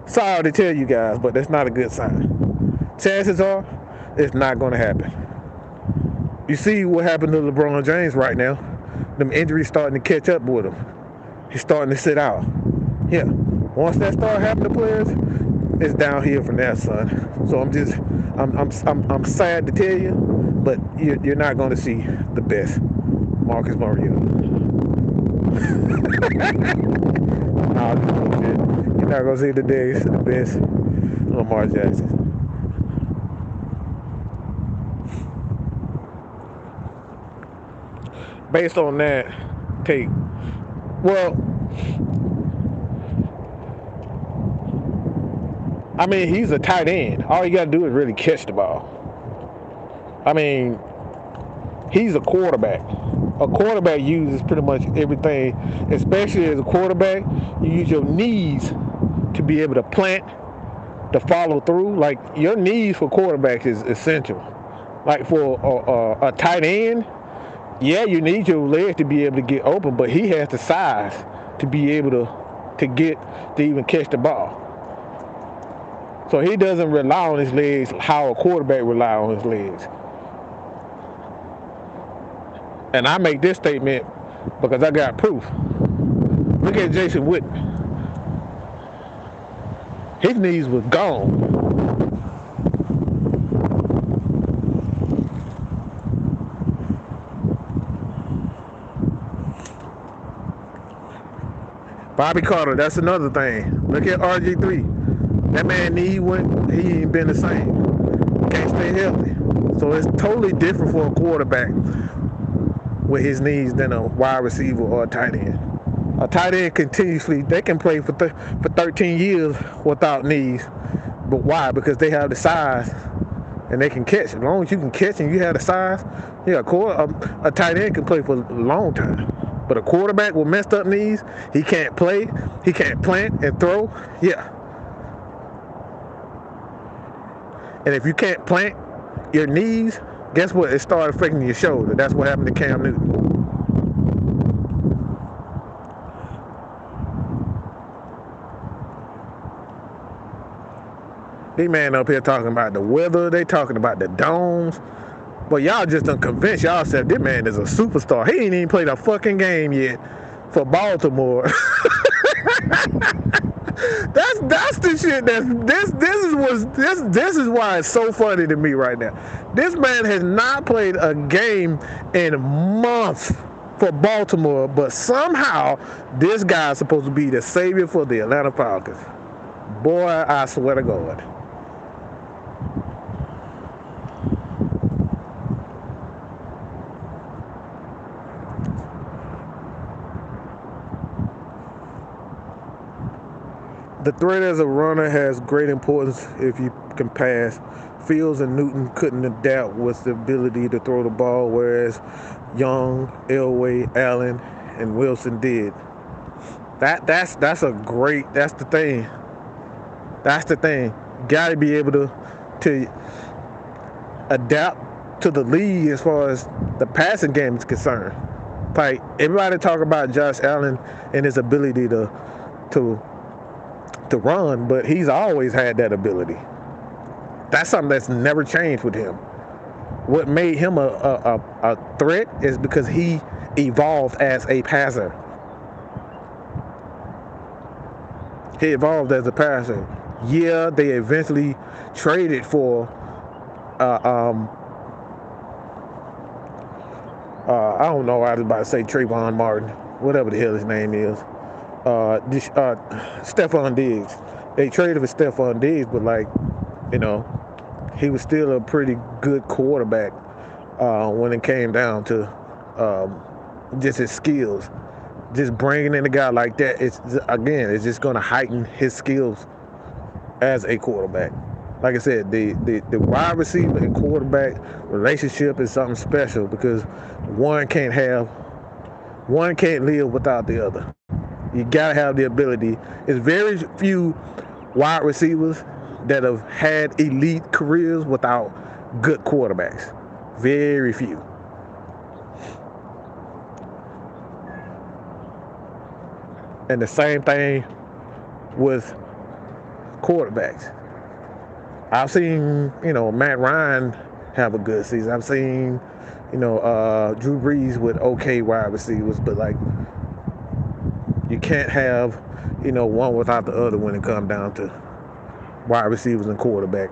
Sorry to tell you guys, but that's not a good sign. Chances are, it's not going to happen. You see what happened to LeBron James right now. Them injuries starting to catch up with him. He's starting to sit out. Yeah. Once that start happening to players, it's downhill from that, son. So I'm sad to tell you, but you're not going to see the best Marcus Mariota. Nah, you're not going to see the best Lamar Jackson. Based on that take, well, I mean, he's a tight end. All you got to do is really catch the ball. I mean, he's a quarterback. A quarterback uses pretty much everything, especially as a quarterback. You use your knees to be able to plant, to follow through. Like, your knees for quarterbacks is essential. Like for a tight end, yeah, you need your legs to be able to get open, but he has the size to be able to even catch the ball. So he doesn't rely on his legs how a quarterback rely on his legs. And I make this statement because I got proof. Look at Jason Witten. His knees was gone. Bobby Carter, that's another thing. Look at RG3. That man knee went, he ain't been the same. Can't stay healthy. So it's totally different for a quarterback with his knees than a wide receiver or a tight end. A tight end continuously, they can play for 13 years without knees. But why? Because they have the size and they can catch. As long as you can catch and you have the size, yeah, a tight end can play for a long time. But a quarterback with messed up knees, he can't play, he can't plant and throw. Yeah. And if you can't plant your knees, guess what? It started affecting your shoulder. That's what happened to Cam Newton. These man up here talking about the weather, they talking about the domes. But y'all just done convinced y'all said this man is a superstar. He ain't even played a fucking game yet for Baltimore. That's the shit this is why it's so funny to me right now. This man has not played a game in months for Baltimore, but somehow this guy is supposed to be the savior for the Atlanta Falcons. Boy, I swear to God. The threat as a runner has great importance if you can pass. Fields and Newton couldn't adapt with the ability to throw the ball, whereas Young, Elway, Allen, and Wilson did. That's the thing. That's the thing. Got to be able to adapt to the league as far as the passing game is concerned. Like everybody talk about Josh Allen and his ability to run, but he's always had that ability. That's something that's never changed with him. What made him a threat is because he evolved as a passer. He evolved as a passer. Yeah, they eventually traded for I don't know, I was about to say Trayvon Martin, whatever the hell his name is. Stephon Diggs. They traded for Stephon Diggs, but he was still a pretty good quarterback when it came down to just his skills. Just bringing in a guy like that, it's just going to heighten his skills as a quarterback. Like I said, the wide receiver and quarterback relationship is something special because one can't live without the other. You gotta have the ability. It's very few wide receivers that have had elite careers without good quarterbacks. Very few. And the same thing with quarterbacks. I've seen, Matt Ryan have a good season. I've seen, Drew Brees with okay wide receivers, but you can't have, one without the other when it comes down to wide receivers and quarterback.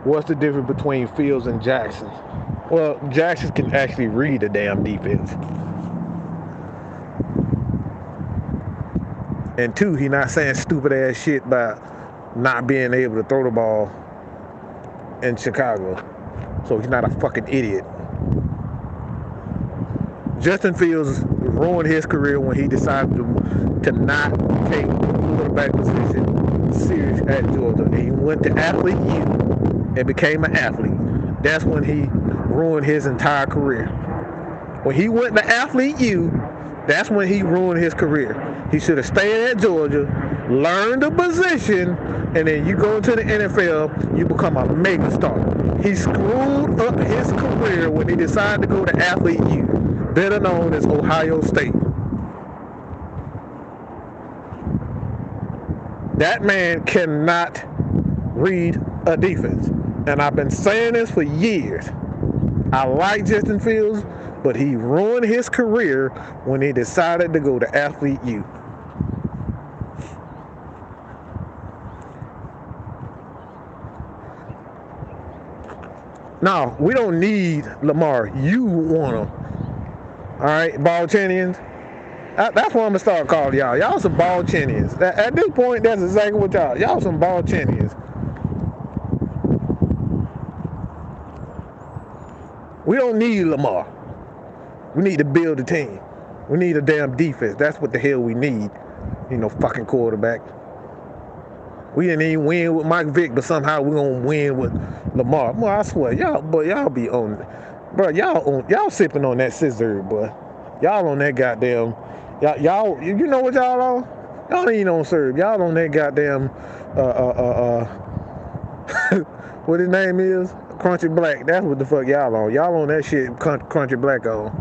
What's the difference between Fields and Jackson? Well, Jackson can actually read the damn defense. And two, he not saying stupid ass shit about not being able to throw the ball in Chicago. So he's not a fucking idiot. Justin Fields ruined his career when he decided to not take quarterback position serious at Georgia. And he went to athlete U and became an athlete. That's when he ruined his entire career. When he went to athlete U, that's when he ruined his career. He should have stayed at Georgia, learned the position, and then you go into the NFL, you become a mega star. He screwed up his career when he decided to go to athlete U, better known as Ohio State. That man cannot read a defense. And I've been saying this for years. I like Justin Fields, but he ruined his career when he decided to go to athlete U. No, we don't need Lamar. You want him. All right, Ballchinians. That's what I'm going to start calling y'all. Y'all some Ballchinians. At this point, that's exactly what y'all some Ballchinians. We don't need Lamar. We need to build a team. We need a damn defense. That's what the hell we need. Fucking quarterback. We didn't even win with Mike Vick, but somehow we're going to win with Lamar. Boy, I swear, y'all be on, bro, y'all sipping on that scissor, boy. Y'all on that goddamn, y'all, you know what y'all on? Y'all ain't on serve. Y'all on that goddamn, what his name is? Crunchy Black. That's what the fuck y'all on. Y'all on that shit Crunchy Black on.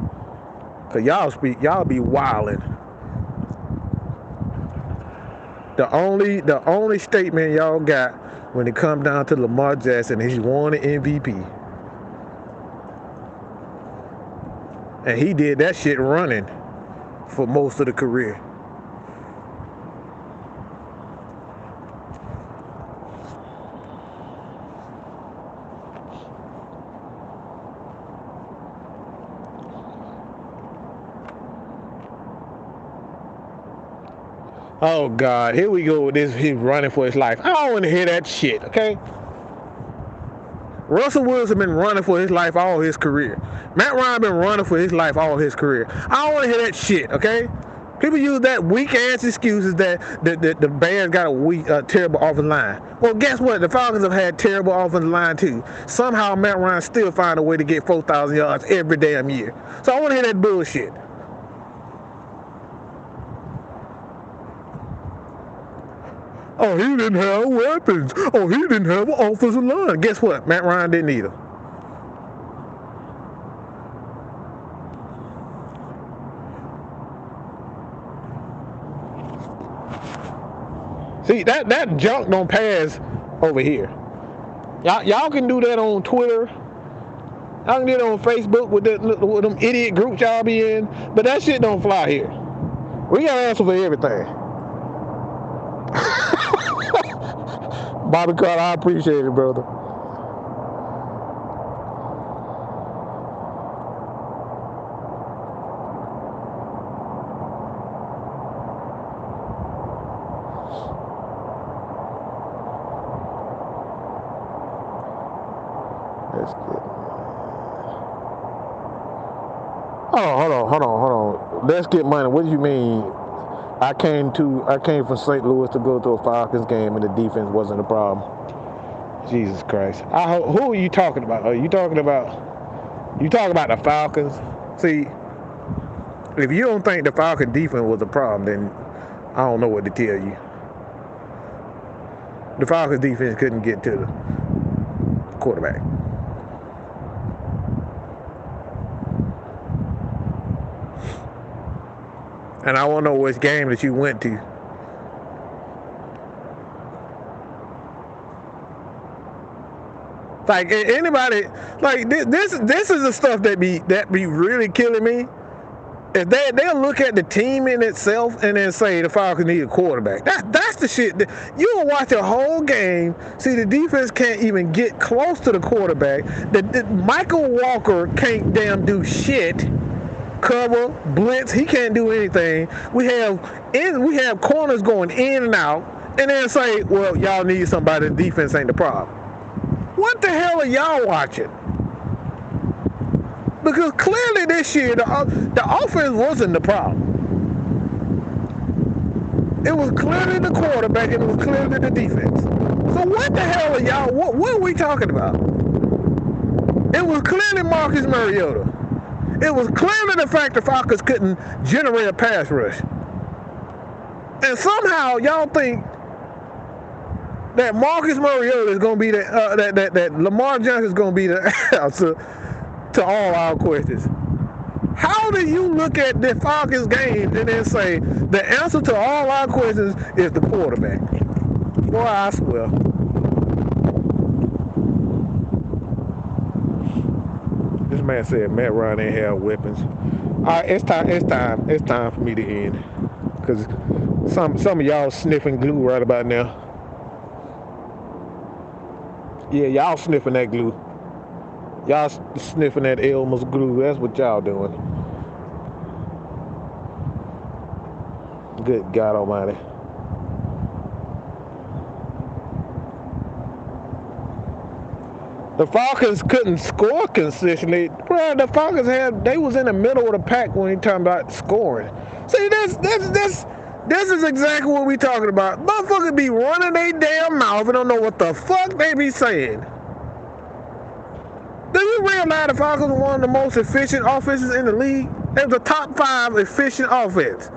Cause y'all be wildin'. The only statement y'all got when it comes down to Lamar Jackson is he won an MVP. And he did that shit running for most of the career. Oh God, here we go with this. He's running for his life. I don't want to hear that shit, okay? Russell Wilson been running for his life all his career. Matt Ryan been running for his life all his career. I don't want to hear that shit, okay? People use that weak ass excuses that the Bears got a terrible offensive line. Well, guess what? The Falcons have had terrible offensive line too. Somehow Matt Ryan still find a way to get 4,000 yards every damn year. So I want to hear that bullshit. Oh, he didn't have weapons. Oh, he didn't have an offensive line. Guess what? Matt Ryan didn't either. See, that junk don't pass over here. Y'all can do that on Twitter. Y'all can do it on Facebook with them idiot groups y'all be in. But that shit don't fly here. We got to answer for everything. Bobby Carter, I appreciate it, brother. Let's get. Hold on. Let's get money. What do you mean? I came from St. Louis to go to a Falcons game, and the defense wasn't a problem. Jesus Christ! Who are you talking about? Are you talking about the Falcons? See, if you don't think the Falcon defense was a problem, then I don't know what to tell you. The Falcons defense couldn't get to the quarterback. And I want to know which game that you went to. Like anybody, like this is the stuff that be really killing me. If they'll look at the team in itself and then say the Falcons need a quarterback. That's the shit. You will watch a whole game, see the defense can't even get close to the quarterback. The Michael Walker can't damn do shit. Cover, blitz, he can't do anything. We have corners going in and out, and then say, well, y'all need somebody. The defense ain't the problem. What the hell are y'all watching? Because clearly this year the offense wasn't the problem. It was clearly the quarterback and it was clearly the defense. So what the hell are y'all, what are we talking about? It was clearly Marcus Mariota. It was clearly the fact the Falcons couldn't generate a pass rush. And somehow y'all think that Marcus Mariota is going to be that Lamar Johnson is going to be the answer to all our questions. How do you look at the Falcons game and then say the answer to all our questions is the quarterback? Boy, I swear. This man said Matt Ryan ain't have weapons. All right, it's time for me to end. Because some of y'all sniffing glue right about now. Yeah, y'all sniffing that glue. Y'all sniffing that Elmer's glue. That's what y'all doing. Good God Almighty. The Falcons couldn't score consistently. Bro, the Falcons they was in the middle of the pack when you talking about scoring. See, this is exactly what we talking about. Motherfuckers be running their damn mouth and don't know what the fuck they be saying. Do you realize the Falcons were one of the most efficient offenses in the league? They was a top 5 efficient offense.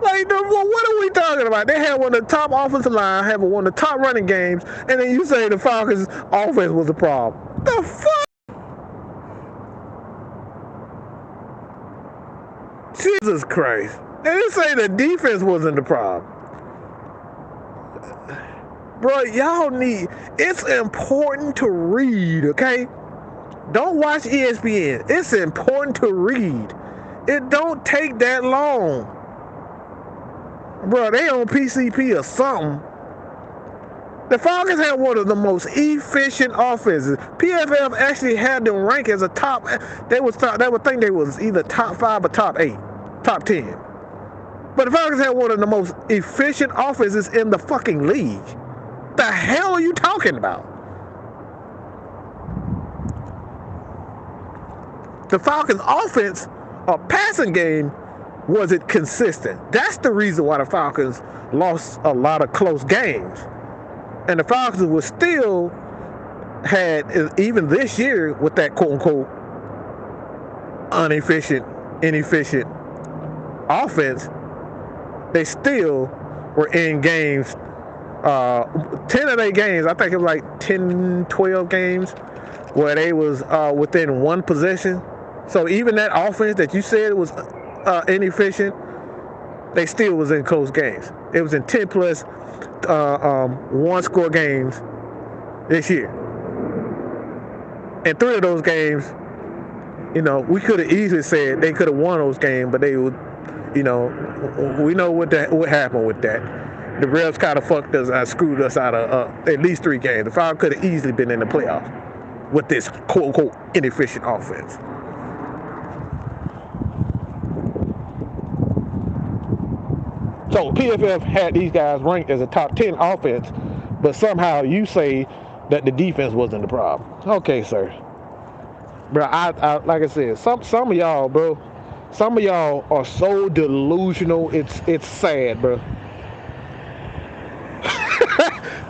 Like, what are we talking about? They had one of the top offensive line, had one of the top running games, and then you say the Falcons' offense was the problem. The fuck? Jesus Christ. And you say the defense wasn't the problem. Bro, y'all it's important to read, okay? Don't watch ESPN. It's important to read. It don't take that long. Bro, they on PCP or something. The Falcons had one of the most efficient offenses. PFF actually had them ranked as a top. They would think they was either top 5 or top 8, top 10. But the Falcons had one of the most efficient offenses in the fucking league. The hell are you talking about? The Falcons' offense or passing game wasn't consistent. That's the reason why the Falcons lost a lot of close games. And the Falcons was still had, even this year with that quote-unquote inefficient offense, they still were in games, 10 of their games, I think it was like 10, 12 games, where they was within one possession. So even that offense that you said was inefficient, they still was in close games. It was in 10 plus one-score games this year. And 3 of those games, you know, we could have easily said they could have won those games, but they would, you know, we know what happened with that. The refs kind of fucked us, screwed us out of at least 3 games. The Falcons could have easily been in the playoffs with this quote-unquote inefficient offense. So PFF had these guys ranked as a top 10 offense, but somehow you say that the defense wasn't the problem. Okay, sir. Bro, I like I said, some of y'all, bro, some of y'all are so delusional. It's sad, bro.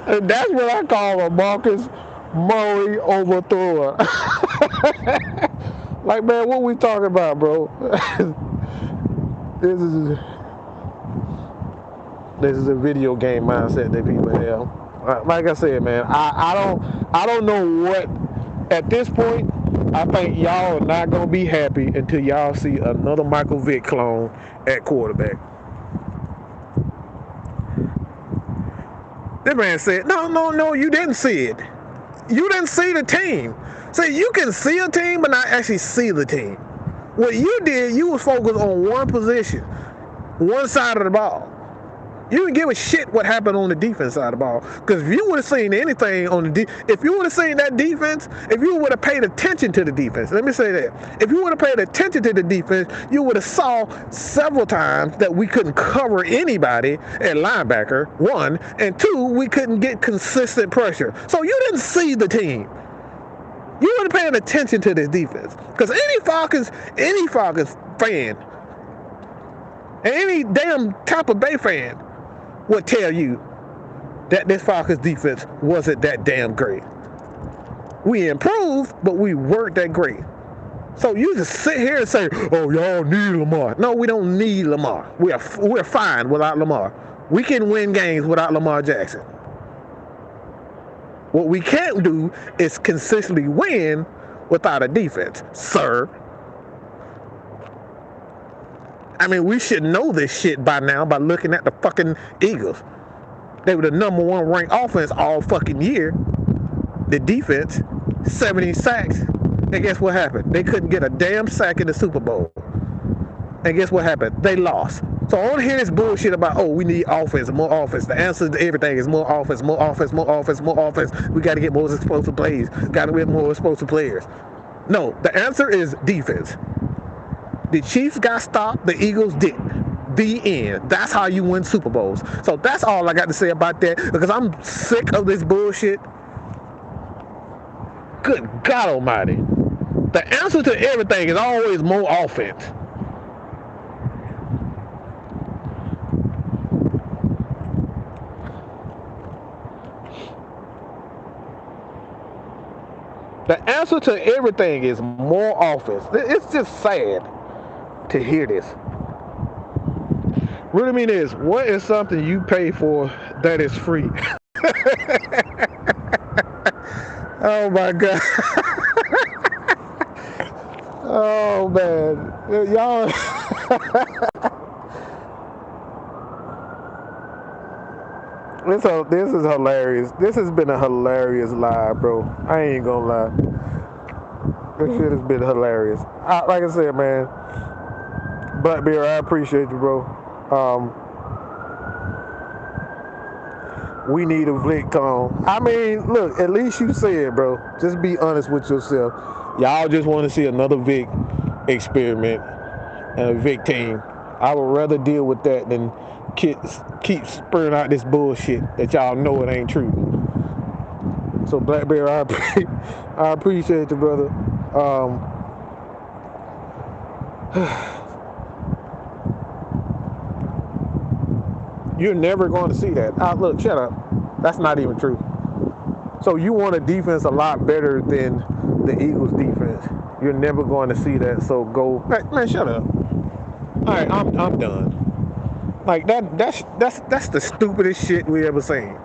And that's what I call a Marcus Murray overthrower. Like, man, what we talking about, bro? This is a video game mindset that people have. Like I said, man, I don't know what. At this point, I think y'all are not gonna be happy until y'all see another Michael Vick clone at quarterback. This man said, no, you didn't see it. You didn't see the team. See, you can see a team, but not actually see the team. What you did, you was focused on one position, one side of the ball. You didn't give a shit what happened on the defense side of the ball. Because if you would have seen anything on if you would have seen that defense, if you would have paid attention to the defense, let me say that. If you would have paid attention to the defense, you would have saw several times that we couldn't cover anybody at linebacker, 1, and 2, we couldn't get consistent pressure. So you didn't see the team. You weren't paying attention to this defense. Because any Falcons fan And any damn Tampa Bay fan would tell you that this Falcons defense wasn't that damn great. We improved, but we weren't that great. So you just sit here and say, "Oh, y'all need Lamar." No, we don't need Lamar. We're fine without Lamar. We can win games without Lamar Jackson. What we can't do is consistently win without a defense, sir. I mean, we should know this shit by now by looking at the fucking Eagles. They were the number one ranked offense all fucking year. The defense, 70 sacks. And guess what happened? They couldn't get a damn sack in the Super Bowl. And guess what happened? They lost. So I don't hear this bullshit about, oh, we need offense, more offense. The answer to everything is more offense, more offense, more offense, more offense. We got to get more explosive plays. Got to get more explosive players. No, the answer is defense. The Chiefs got stopped. The Eagles didn't. The end. That's how you win Super Bowls. So that's all I got to say about that, because I'm sick of this bullshit. Good God Almighty. The answer to everything is always more offense. The answer to everything is more offense. It's just sad to hear this. Really mean is, what is something you pay for that is free? Oh my God. Oh man. Y'all. This is hilarious. This has been a hilarious live, bro. I ain't gonna lie. This shit has been hilarious. Like I said, man, Blackbeard, I appreciate you, bro. We need a Vic Cone. I mean, look, at least you said, bro. Just be honest with yourself. Y'all just want to see another Vic experiment and a Vic team. I would rather deal with that than keep spurring out this bullshit that y'all know it ain't true. So Blackbeard, I appreciate you, brother. You're never going to see that. Look, shut up. That's not even true. So you want a defense a lot better than the Eagles defense. You're never going to see that. So go, man, shut up. All right, I'm done. Like that's the stupidest shit we ever seen.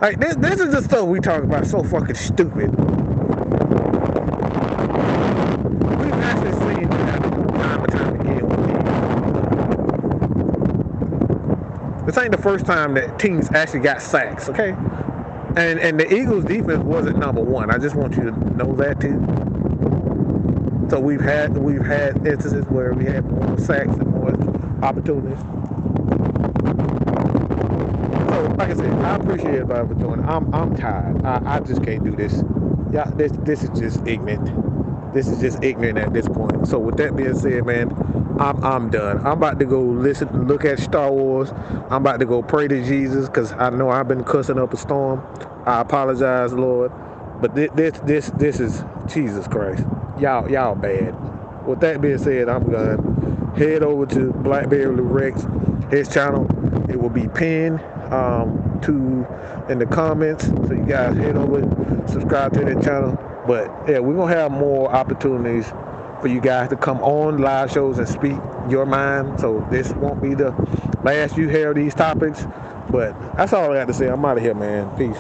Like this is the stuff we talk about. So fucking stupid. We've actually seen that time and time again with teams. This ain't the first time that teams actually got sacks, okay? And the Eagles defense wasn't number one. I just want you to know that too. So we've had instances where we had more sacks and more opportunities. So like I said, I appreciate everybody for doing it. I'm tired. I just can't do this. Yeah, this is just ignorant. This is just ignorant at this point. So with that being said, man, I'm done. I'm about to go look at Star Wars. I'm about to go pray to Jesus, because I know I've been cussing up a storm. I apologize, Lord. But this is Jesus Christ. Y'all bad. With that being said, I'm gonna head over to Blackberry Rex, his channel. It will be pinned in the comments. So you guys head over, subscribe to that channel. But yeah, we're gonna have more opportunities for you guys to come on live shows and speak your mind. So this won't be the last you hear these topics. But that's all I got to say. I'm out of here, man. Peace.